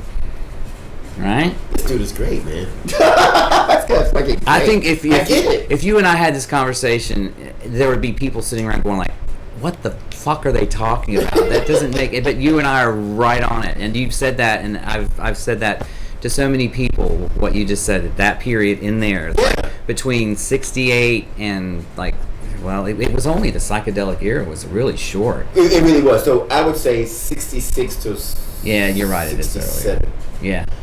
Right? This dude is great, man. That's fucking great. I think I get it. if you and I had this conversation, there would be people sitting around going like, "What the fuck are they talking about? That doesn't make it." But you and I are right on it, and you've said that, and I've said that to so many people. What you just said, that period in there, Yeah. like between '68 and like, well, it was only the psychedelic era was really short. It really was. So I would say 66 to Yeah, you're right. It is earlier. 67.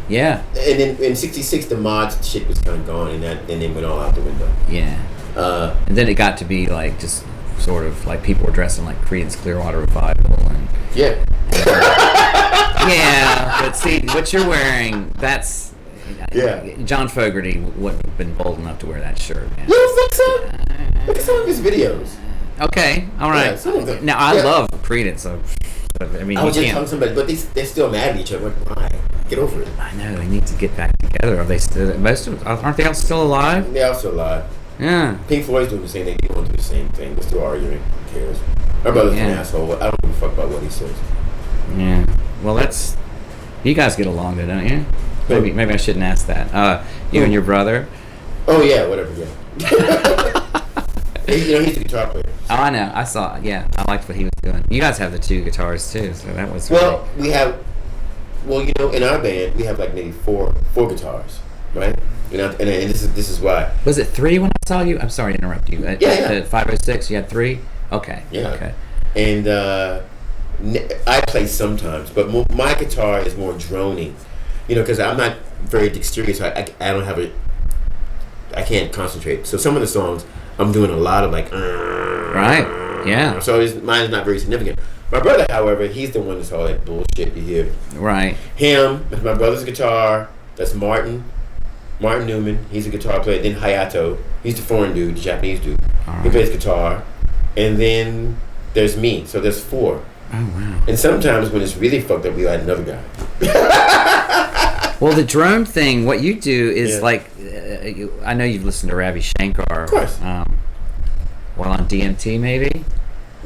Yeah, And then in '66, the mod shit was kind of gone, and then went all out the window. yeah. And then it got to be like just sort of like people were dressing like Creedence Clearwater Revival and Yeah. yeah. But see what you're wearing. That's Yeah. John Fogerty wouldn't have been bold enough to wear that shirt. Man. You don't think so? Look at some of his videos. Okay, all right. Yeah, some of them. Now I Yeah. love Creedence. So, I mean, I you was just can't. telling somebody, but they're still mad at each other. Why? Get over it. I know they need to get back together. Are they still? Most of aren't they all still alive? They're also alive. Yeah. Pink Floyd's doing the same thing. They're going to do the same thing. They're still arguing. Who cares? My brother's an Yeah. asshole. I don't give a fuck about what he says. Yeah. Well, you guys get along, though, don't you? Maybe I shouldn't ask that. You and your brother? Oh yeah, whatever. Yeah. He's a guitar player. Oh, I know. I saw. Yeah, I liked what he was doing. You guys have the 2 guitars too, so that was. Well, we have. Well, in our band we have like maybe four guitars, right? And this is why. Was it 3 when I saw you? I'm sorry to interrupt you. Yeah. 506, you had 3. Okay. Yeah. Okay. And I play sometimes, but my guitar is more droning. Because I'm not very dexterous. So I don't have I can't concentrate. So some of the songs I'm doing a lot of like. Right. Yeah. So mine is not very significant. My brother, however, he's the one that's all that bullshit you hear. Right. Him, that's my brother's guitar. That's Martin Newman. He's a guitar player. Then Hayato. He's the foreign dude, the Japanese dude. Right. He plays guitar. And then there's me. So there's 4. Oh wow. And sometimes when it's really fucked up, we add another guy. Well, the drone thing, what you do is like, I know you've listened to Ravi Shankar. Of course. Well, on DMT maybe?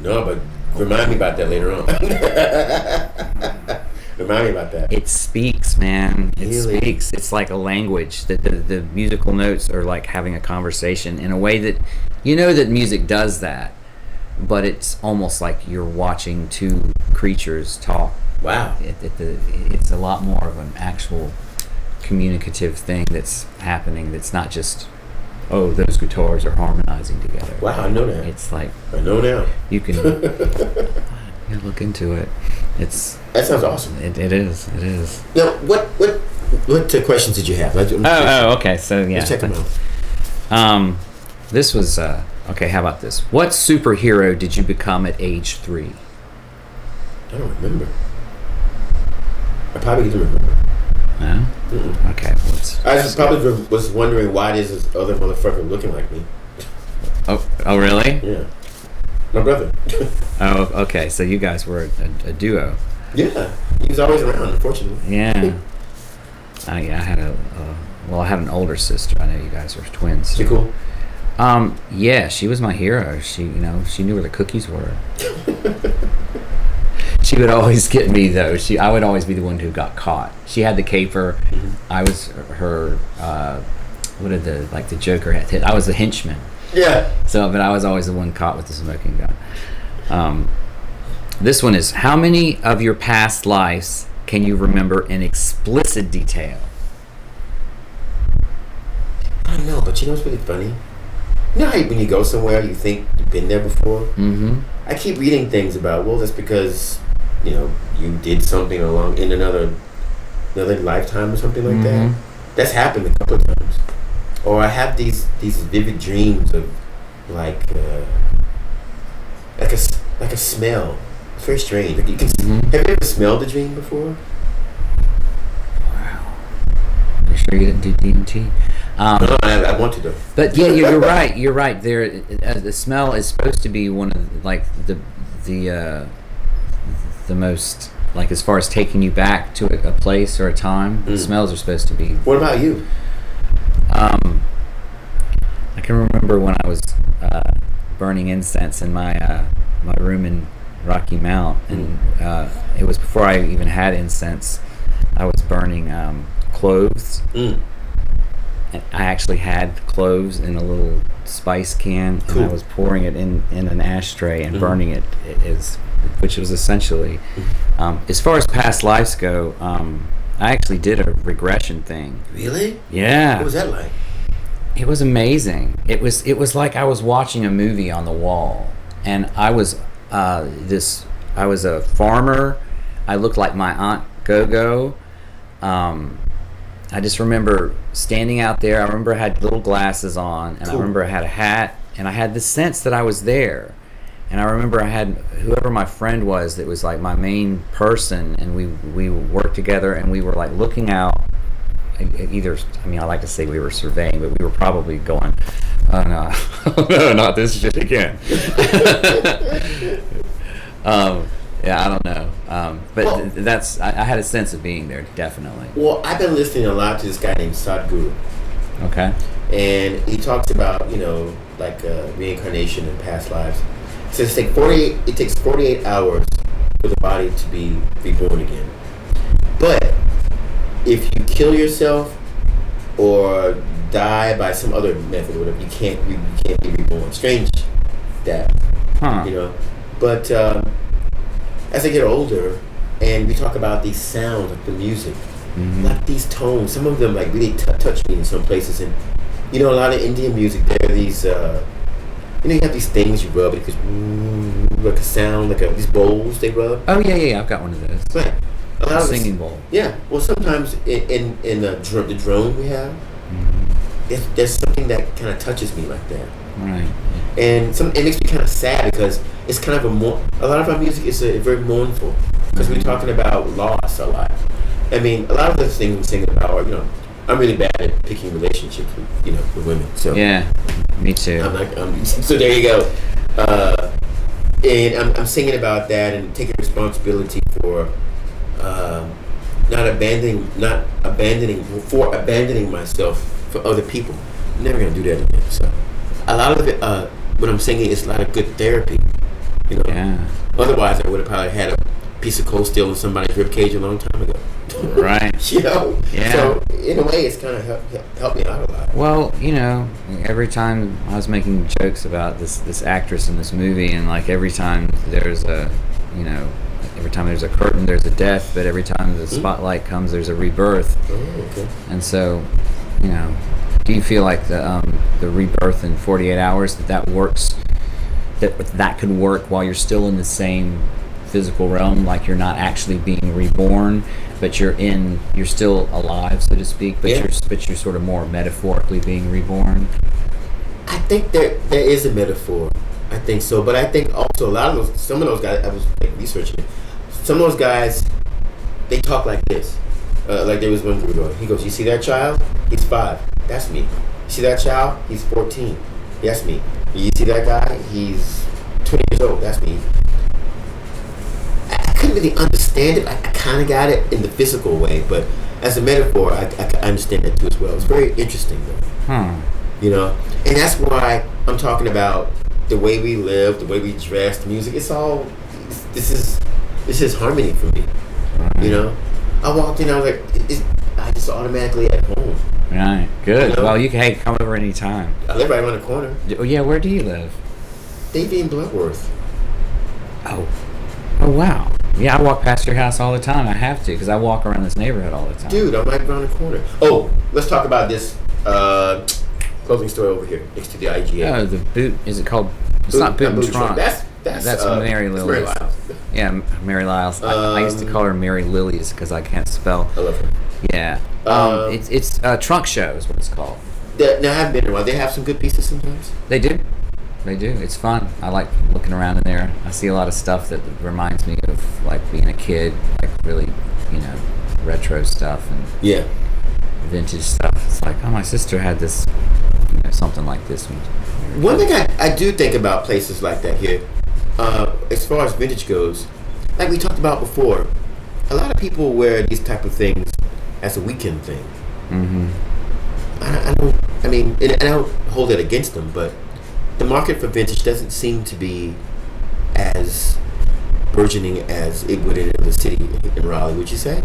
No, but remind me about that later on. Remind me about that. It speaks, man. It Really? speaks. It's like a language. That the musical notes are like having a conversation in a way that, that music does that, but it's almost like you're watching 2 creatures talk. Wow. It's a lot more of an actual communicative thing that's happening. That's not just, oh, those guitars are harmonizing together. Wow, I know that. It's like I know now. you can look into it. That sounds awesome. It is. Now, what questions did you have? Okay. So yeah. Let's check them out. This was okay. How about this? What superhero did you become at age 3? I don't remember. I probably don't remember. No. Mm-mm. Okay. I just probably was wondering why there's this other motherfucker looking like me. Oh, really? Yeah. My brother. Oh, okay. So you guys were a duo. Yeah. He was always around, unfortunately. Yeah. I had I had an older sister. I know you guys are twins. So. She cool? Yeah, she was my hero. She knew where the cookies were. She would always get me though. I would always be the one who got caught. She had the caper. Mm-hmm. I was her. What did the Joker had? I was the henchman. Yeah. So, but I was always the one caught with the smoking gun. This one is: how many of your past lives can you remember in explicit detail? I don't know, but what's really funny? You know how when you go somewhere, you think you've been there before? Mm-hmm. I keep reading things about, well, that's because, you did something in another lifetime or something like that. That's happened a couple of times. Or I have these vivid dreams of like a smell. It's very strange. Like you can. Have you ever smelled a dream before? Wow. Are you sure you didn't do DMT? No, I want to though. But yeah, you're right. You're right. There, the smell is supposed to be one of the most, like, as far as taking you back to a place or a time. The smells are supposed to be. What about you? I can remember when I was burning incense in my room in Rocky Mount, and it was before I even had incense. I was burning cloves. I actually had cloves in a little spice can, and I was pouring it in an ashtray and burning it, which was essentially, as far as past lives go, I actually did a regression thing. Really? Yeah. What was that like? It was amazing. It was like I was watching a movie on the wall, and I was a farmer. I looked like my Aunt Go-Go. I just remember standing out there. I remember I had little glasses on, and I remember I had a hat, and I had the sense that I was there. And I remember I had whoever my friend was that was like my main person, and we worked together, and we were like looking out. I like to say we were surveying, but we were probably going, oh no, no, not this shit again. Yeah, I don't know. But I had a sense of being there, definitely. Well, I've been listening a lot to this guy named Sadhguru. Okay. And he talks about, reincarnation and past lives. He says it takes 48 hours for the body to be reborn again. But if you kill yourself or die by some other method or whatever, you can't be reborn. Strange that, you know. But as I get older, and we talk about these sounds of the music, like these tones, some of them like really touch me in some places. And you know, a lot of Indian music, there are these, you know, you have these things you rub, because like a sound, like these bowls they rub. Oh yeah, I've got one of those. Right. A lot of singing bowl. Yeah. Well, sometimes in the drone we have, there's something that kind of touches me like that. Right. And it makes me kind of sad, because it's kind of a lot of our music is very mournful, because we're talking about loss a lot. I mean, a lot of the things we're singing about are, you know, I'm really bad at picking relationships with, you know, with women. So yeah, me too. So there you go. And I'm singing about that and taking responsibility for not abandoning myself for other people. I'm never gonna do that again. So a lot of it, what I'm singing is a lot of good therapy. You know. Yeah. Otherwise, I would have probably had a piece of cold steel in somebody's ribcage a long time ago. Right. You know. Yeah. So in a way, it's kind of helped me out a lot. Well, you know, every time I was making jokes about this actress in this movie, and like every time there's a, you know, every time there's a curtain, there's a death, but every time the spotlight comes, there's a rebirth. Oh, okay. And so, you know, do you feel like the rebirth in 48 hours that works, that could work while you're still in the same physical realm, like you're not actually being reborn, but you're still alive, so to speak, but you're sort of more metaphorically being reborn? I think there is a metaphor. I think so, but I think also some of those guys, I was researching it, some of those guys, they talk like this. Like there was one guru, he goes, "You see that child? He's 5. That's me. You see that child? He's 14. That's me. You see that guy? He's 20 years old. That's me." I couldn't really understand it. I kind of got it in the physical way, but as a metaphor, I understand that too as well. It's very interesting though. You know, and that's why I'm talking about the way we live, the way we dress, the music. It's all this is harmony for me. You know, I walked in, I was like, I just automatically at home. Right. Good. You know? Well, you can come over anytime. I live right around the corner. Oh yeah, where do you live? Davie and Bloodworth. Oh wow. Yeah, I walk past your house all the time. I have to, because I walk around this neighborhood all the time. Dude, I'm right around the corner. Oh, let's talk about this clothing store over here next to the IGA. Oh, the boot. Is it called? It's not Boot and Trunk. That's Mary Lily's. Yeah, Mary Lyle's. I used to call her Mary Lily's because I can't spell. I love her. Yeah. It's Trunk Show is what it's called. Now, I haven't been in a while. They have some good pieces sometimes. They do. It's fun. I like looking around in there. I see a lot of stuff that reminds me of like being a kid, like really, you know, retro stuff and vintage stuff. It's like, oh, my sister had this, you know, something like this one. One thing I do think about places like that here, as far as vintage goes, like we talked about before, a lot of people wear these type of things as a weekend thing. I don't hold it against them, but the market for vintage doesn't seem to be as burgeoning as it would in the city in Raleigh, would you say?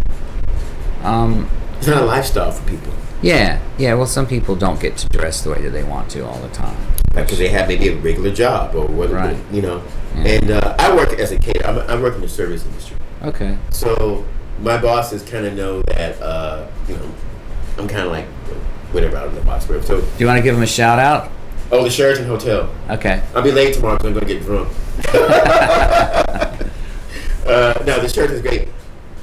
It's not a lifestyle for people. Yeah. Well, some people don't get to dress the way that they want to all the time. Because they have maybe a regular job or whatever, you know. Yeah. And I work as a caterer. I work in the service industry. Okay. So my bosses kind of know that, you know, I'm kind of like whatever out of the box. So do you want to give them a shout out? Oh, the Sheraton Hotel. Okay. I'll be late tomorrow because I'm going to get drunk. No, the Sheraton is great.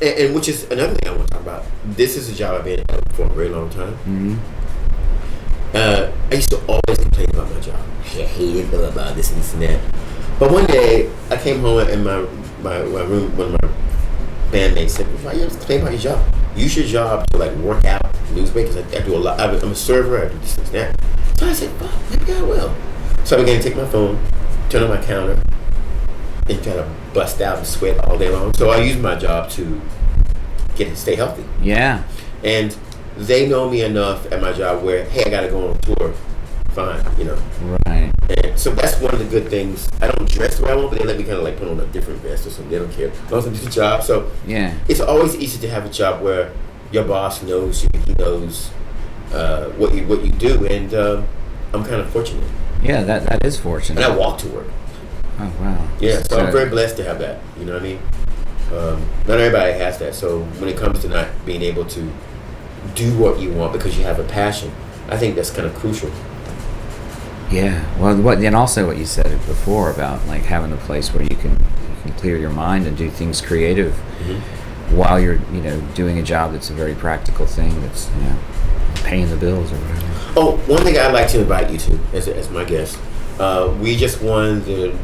And which is another thing I want to talk about. This is a job I've been at for a very long time. I used to always complain about my job. I hated blah, blah, blah, this and this and that. But one day, I came home and my room, one of my bandmates said, "Why you always complain about your job? Use your job to like work out, lose weight, because I do a lot. I'm a server, I do this and that." So I said, "Fuck, maybe I will." So I began to take my phone, turn on my counter, and try to bust out and sweat all day long. So I use my job to stay healthy. Yeah. And they know me enough at my job where, hey, I gotta go on tour. Fine, you know. Right. And so that's one of the good things. I don't dress the way I want, but they let me kind of like put on a different vest or something. They don't care. As long as I do the job. So yeah, it's always easy to have a job where your boss knows you. He knows what you do, and I'm kind of fortunate. Yeah, that is fortunate. And I walk to work. Oh wow. Yeah, so I'm very blessed to have that. You know what I mean? Not everybody has that. So when it comes to not being able to do what you want because you have a passion, I think that's kind of crucial. Yeah. Well, and also what you said before about like having a place where you can clear your mind and do things creative while you're doing a job that's a very practical thing that's paying the bills or whatever. Oh, one thing I'd like to invite you to as my guest. We just won the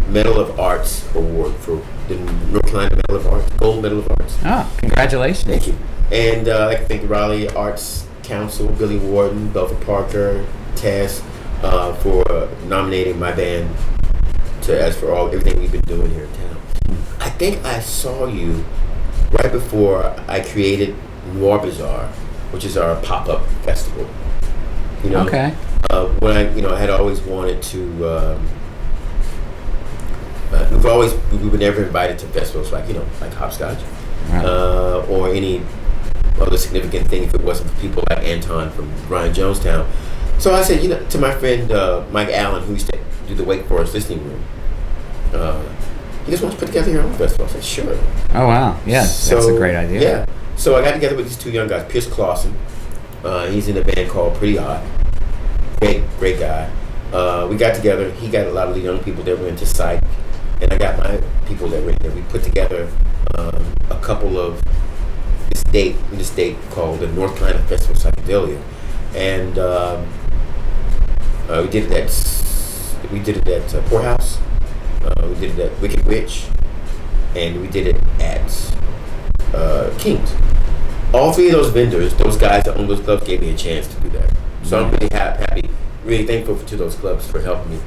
Medal of Arts award for the North Carolina Medal of Arts, Gold Medal of Arts. Oh, congratulations! Thank you. And I'd like to thank the Raleigh Arts Council, Billy Warden, Belford Parker, Tess, for nominating my band as for everything we've been doing here in town. I think I saw you right before I created Noir Bazaar, which is our pop-up festival. Okay. When I had always wanted to. We were never invited to festivals like Hopscotch, Right. or any other significant thing if it wasn't for people like Anton from Ryan Jonestown. So I said, to my friend Mike Allen, who used to do the Wake Forest listening room, you just want to put together your own festival? I said, sure. Oh wow, yeah, that's a great idea. Yeah. So I got together with these two young guys, Pierce Clausen. He's in a band called Pretty Odd. Great guy. We got together. He got a lot of the young people that were into psych, and I got my people that were in there. We put together a couple of this date called the North Carolina Festival of Psychedelia, and we did it at Poorhouse. We did it at Wicked Witch, and we did it at King's. All three of those vendors, those guys that own those clubs, gave me a chance to do that. So I'm really happy, really thankful to those clubs for helping me.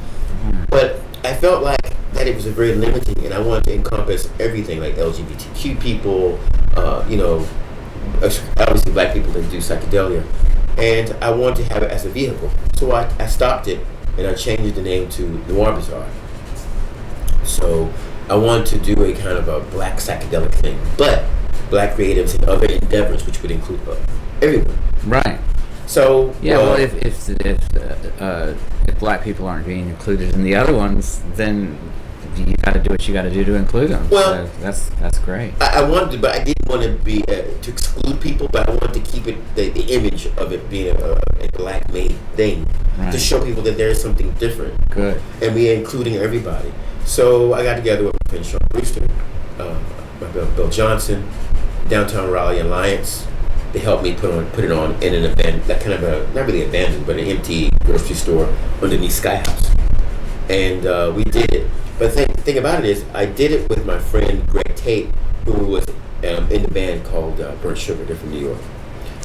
But I felt like that it was a very limiting, and I wanted to encompass everything, like LGBTQ people, obviously black people that do psychedelia, and I wanted to have it as a vehicle. So I stopped it, and I changed the name to Noir Bazaar. So I wanted to do a kind of a black psychedelic thing, but black creatives and other endeavors, which would include everyone. Right. So if black people aren't being included in the other ones, then you got to do what you got to do to include them. Well, so that's great. I wanted to, but I didn't want to be to exclude people, but I wanted to keep it the image of it being a black made thing, right, to show people that there is something different. Good. And we are including everybody. So I got together with my friend Sean Brewster, Bill Johnson, Downtown Raleigh Alliance. They helped me put it on in an event, that kind of not really abandoned, but an empty grocery store underneath Sky House. And we did it. But the thing about it is, I did it with my friend Greg Tate, who was in the band called Burnt Sugar. They're from New York.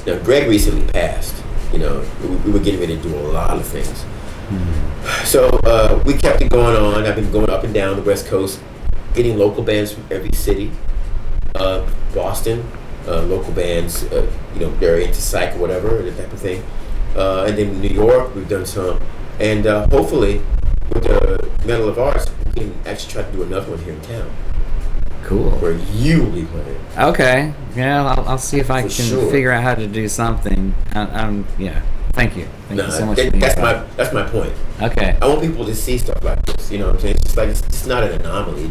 Now, Greg recently passed. We were getting ready to do a lot of things. So we kept it going on. I've been going up and down the West Coast, getting local bands from every city. Boston, local bands, they're into psych or whatever, that type of thing. And then New York, we've done some. And hopefully, with the Medal of Arts, we can actually try to do another one here in town. Cool. Where you will be playing. Okay. Yeah, I'll see if I can figure out how to do something. Yeah. Thank you. Thank you so much. That's my point. Okay. I want people to see stuff like this. You know what I'm saying? It's just like it's not an anomaly.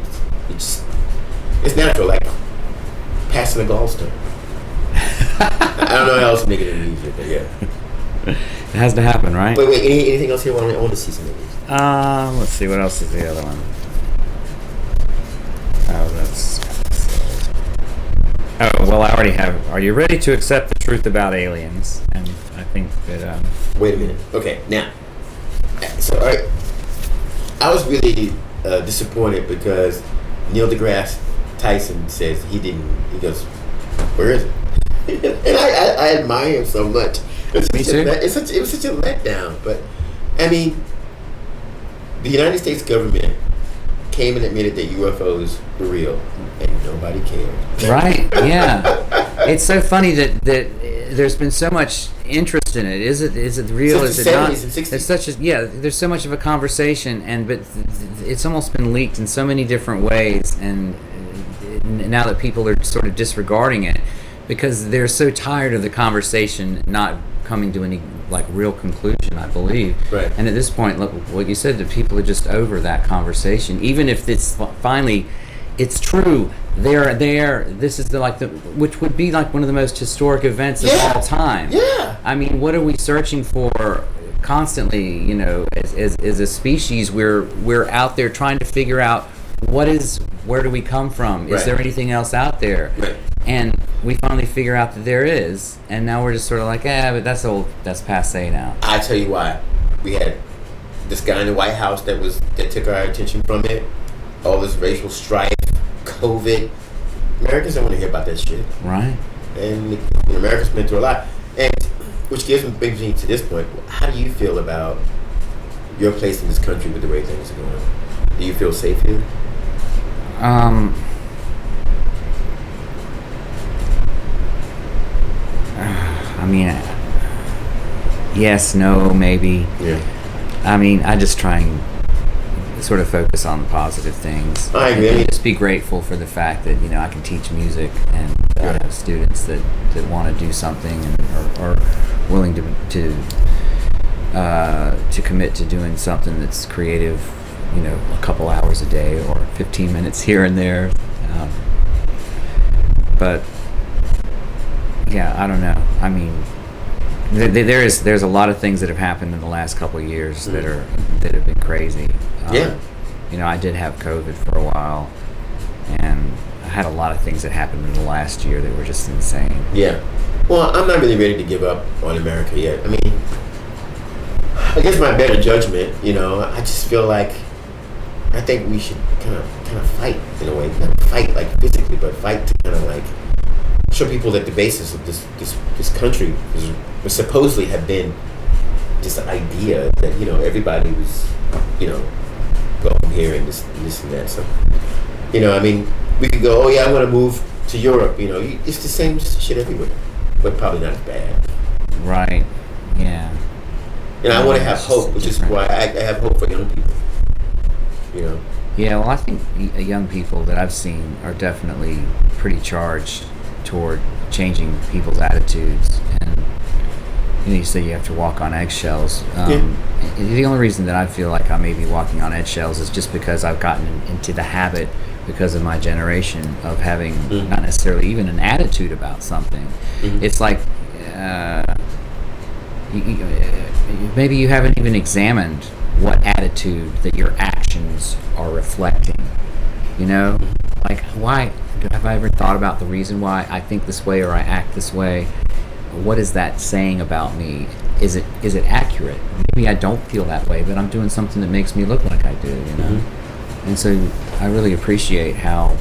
It's natural, like passing a gallstone. I don't know how else to make it any easier, but yeah. It has to happen, right? Wait. Anything else here? I want to see some of these. Let's see. What else is the other one? Oh, well, I already have. Are you ready to accept the truth about aliens? And I think that. Wait a minute. Okay, now. So, all right. I was really disappointed because Neil deGrasse Tyson says he goes, where is it? And I admire him so much. Me too. It was such a letdown. But, I mean, the United States government came and admitted that UFOs were real, and nobody cared. Right? Yeah. It's so funny that there's been so much interest in it. Is it real? Since Is the it not? 70s and 60s. There's there's so much of a conversation, but it's almost been leaked in so many different ways, and now that people are sort of disregarding it. because they're so tired of the conversation not coming to any like real conclusion, I believe. Right. And at this point, look, what you said, the people are just over that conversation. Even if it's finally, it's true. They're there. This is which would be like one of the most historic events of all time. Yeah. I mean, what are we searching for constantly? You know, as a species, we're out there trying to figure out where do we come from? Is there anything else out there? Right. And we finally figure out that there is, and now we're just sort of like, but that's passé now. I tell you why. We had this guy in the White House that took our attention from it. All this racial strife, COVID. Americans don't want to hear about that shit. Right. And America's been through a lot. And which brings me to this point. How do you feel about your place in this country with the way things are going? Do you feel safe here? I mean, yes, no, maybe. Yeah. I mean, I just try and sort of focus on the positive things. I agree. And just be grateful for the fact that, I can teach music and I have students that want to do something and are willing to commit to doing something that's creative, a couple hours a day or 15 minutes here and there. But yeah, I don't know. I mean, there's a lot of things that have happened in the last couple of years that have been crazy. I did have COVID for a while, and I had a lot of things that happened in the last year that were just insane. Yeah. Well, I'm not really ready to give up on America yet. I mean, I guess my better judgment, I just feel like I think we should kind of fight in a way. Not fight like physically, but fight to kind of like show people that the basis of this country was supposedly have been this idea that everybody was going here and this and that. So I mean, we could go, oh yeah, I want to move to Europe. It's the same shit everywhere, but probably not as bad. Right. Yeah. And I want to have hope, which is why I have hope for young people. Yeah, well, I think young people that I've seen are definitely pretty charged toward changing people's attitudes. And you say you have to walk on eggshells. The only reason that I feel like I may be walking on eggshells is just because I've gotten into the habit, because of my generation, of having not necessarily even an attitude about something. It's like maybe you haven't even examined what attitude that your actions are reflecting. Like, why have I ever thought about the reason why I think this way or I act this way? What is that saying about me? Is it accurate? Maybe I don't feel that way, but I'm doing something that makes me look like I do, And so I really appreciate how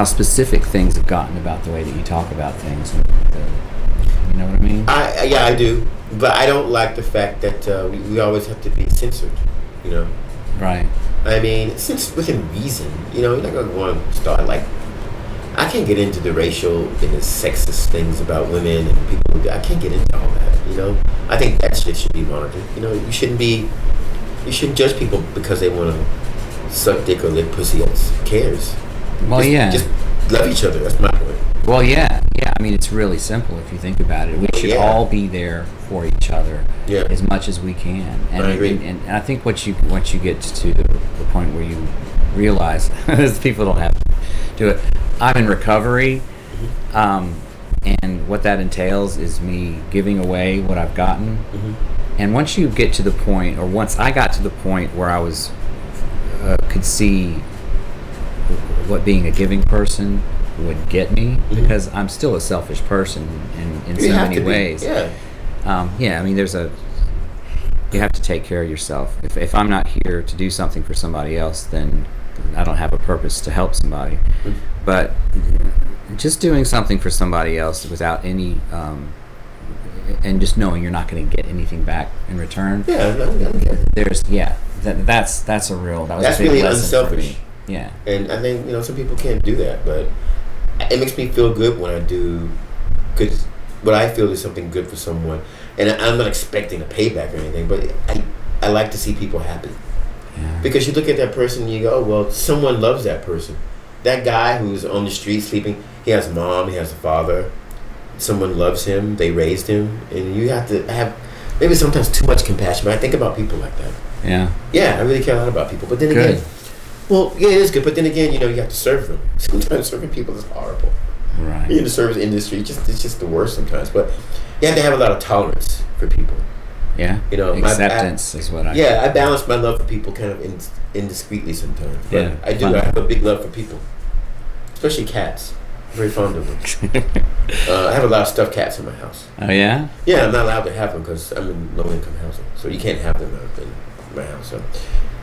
specific things have gotten about the way that you talk about things. You know what I mean? I do, but I don't like the fact that we always have to be censored. Right. I mean, since within reason, you're not going to want to start like. I can't get into the racial and the sexist things about women and people. I can't get into all that. I think that shit should be monitored. You shouldn't judge people because they want to suck dick or lick pussy. Who cares? Well, just love each other. That's my point. Well, yeah. I mean, it's really simple if you think about it. We should all be there for each other as much as we can. And I agree. And I think once you get to the point where you realize people don't have to do it. I'm in recovery, and what that entails is me giving away what I've gotten. And once you get to the point, or once I got to the point where I was could see what being a giving person would get me, because I'm still a selfish person in so many ways. I mean, you have to take care of yourself. If I'm not here to do something for somebody else, then I don't have a purpose to help somebody. But just doing something for somebody else without any and just knowing you're not going to get anything back in return. That's a real, that was that's a big really lesson unselfish. for me. Yeah. And I think some people can't do that, but it makes me feel good when I do, because what I feel is something good for someone, and I'm not expecting a payback or anything, but I like to see people happy. Because you look at that person and you go, oh, well, someone loves that person. that guy who's on the street sleeping, he has a mom, he has a father, someone loves him, they raised him, and you have to have maybe sometimes too much compassion. But I think about people like that. Yeah, I really care a lot about people. But then again, well, yeah, it is good. But then again, you know, you have to serve them. Sometimes serving people is horrible. Right. In the service industry, it's just the worst sometimes. But you have to have a lot of tolerance for people. Yeah. You know, acceptance is what I. Yeah, I balance my love for people kind of indiscreetly sometimes. But Yeah, I do. I have a big love for people, especially cats. I'm very fond of them. I have a lot of stuffed cats in my house. Oh yeah. Yeah, I'm not allowed to have them because I'm in low-income housing, so you can't have them in my house. So.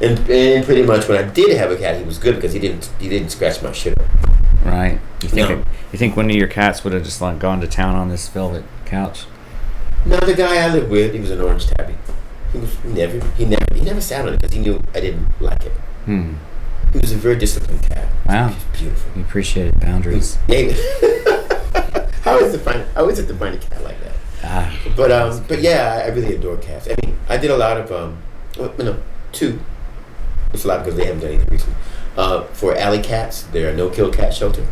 And pretty much when I did have a cat, he was good because he didn't scratch my shit up. Right. No. You think one of your cats would have just like gone to town on this velvet couch? No, the guy I lived with, he was an orange tabby. He never sat on it because he knew I didn't like it. He was a very disciplined cat. Wow. He was beautiful. You appreciated boundaries. How is it to find a cat like that? But yeah, I really adore cats. I mean, I did a lot of two. It's a lot because they haven't done anything recently. For alley cats, they're a no-kill cat shelter,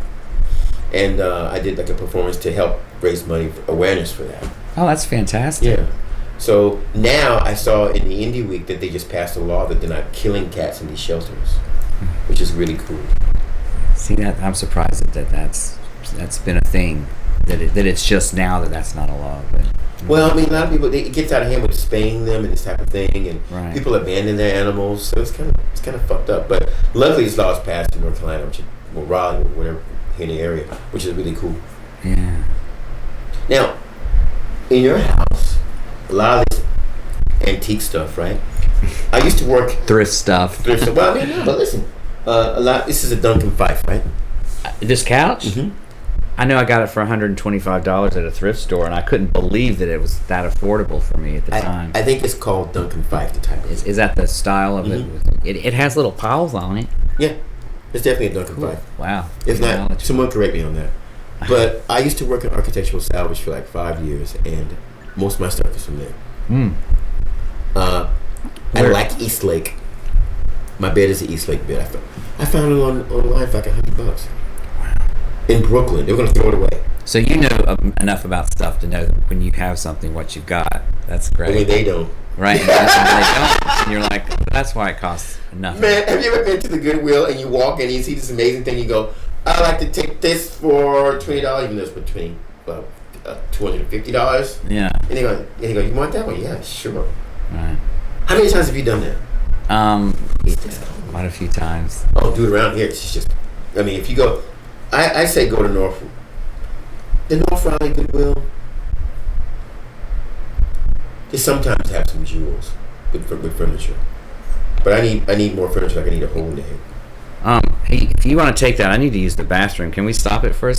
and I did like a performance to help raise money for awareness for that. Oh, that's fantastic. Yeah. So now I saw in the Indie Week that they just passed a law that they're not killing cats in these shelters, which is really cool. See that? I'm surprised that's been a thing. That it's just now that's not a law. But well, I mean, a lot of people it gets out of hand with spaying them and this type of thing, and people abandon their animals, so it's kind of fucked up. But luckily, this law is passed in North Carolina, or Raleigh, or whatever, here in the area, which is really cool. Yeah. Now, in your house, a lot of this antique stuff, right? I used to work thrift stuff. Well, I mean, no, but listen, a lot. This is a Duncan Fife, right? This couch. Mm-hmm. I know I got it for $125 at a thrift store, and I couldn't believe that it was that affordable for me at the time. I think it's called Duncan Fife, the type of Is that the style of it? It has little piles on it. Yeah, it's definitely a Duncan Fife. Wow. If not, someone correct me on that. But I used to work in architectural salvage for like 5 years, and most of my stuff is from there. I like Eastlake. My bed is an Eastlake bed. I found it online for like $100. Wow. In Brooklyn. They were going to throw it away. So you know enough about stuff to know that when you have something, what you've got. That's great. Only they don't. Right. And they don't. And you're like, that's why it costs nothing. Man, have you ever been to the Goodwill and you walk and you see this amazing thing? You go, I'd like to take this for $20, even though it's between $250. Yeah. And they go, you want that one? Yeah, sure. Right. How many times have you done that? Quite a few times. Oh, dude, around here, it's just, I mean, if you go, I say go to the North Raleigh Goodwill. They sometimes have some jewels with furniture, but I need more furniture. Like I need a hole in the head. Hey, if you want to take that, I need to use the bathroom. Can we stop it for a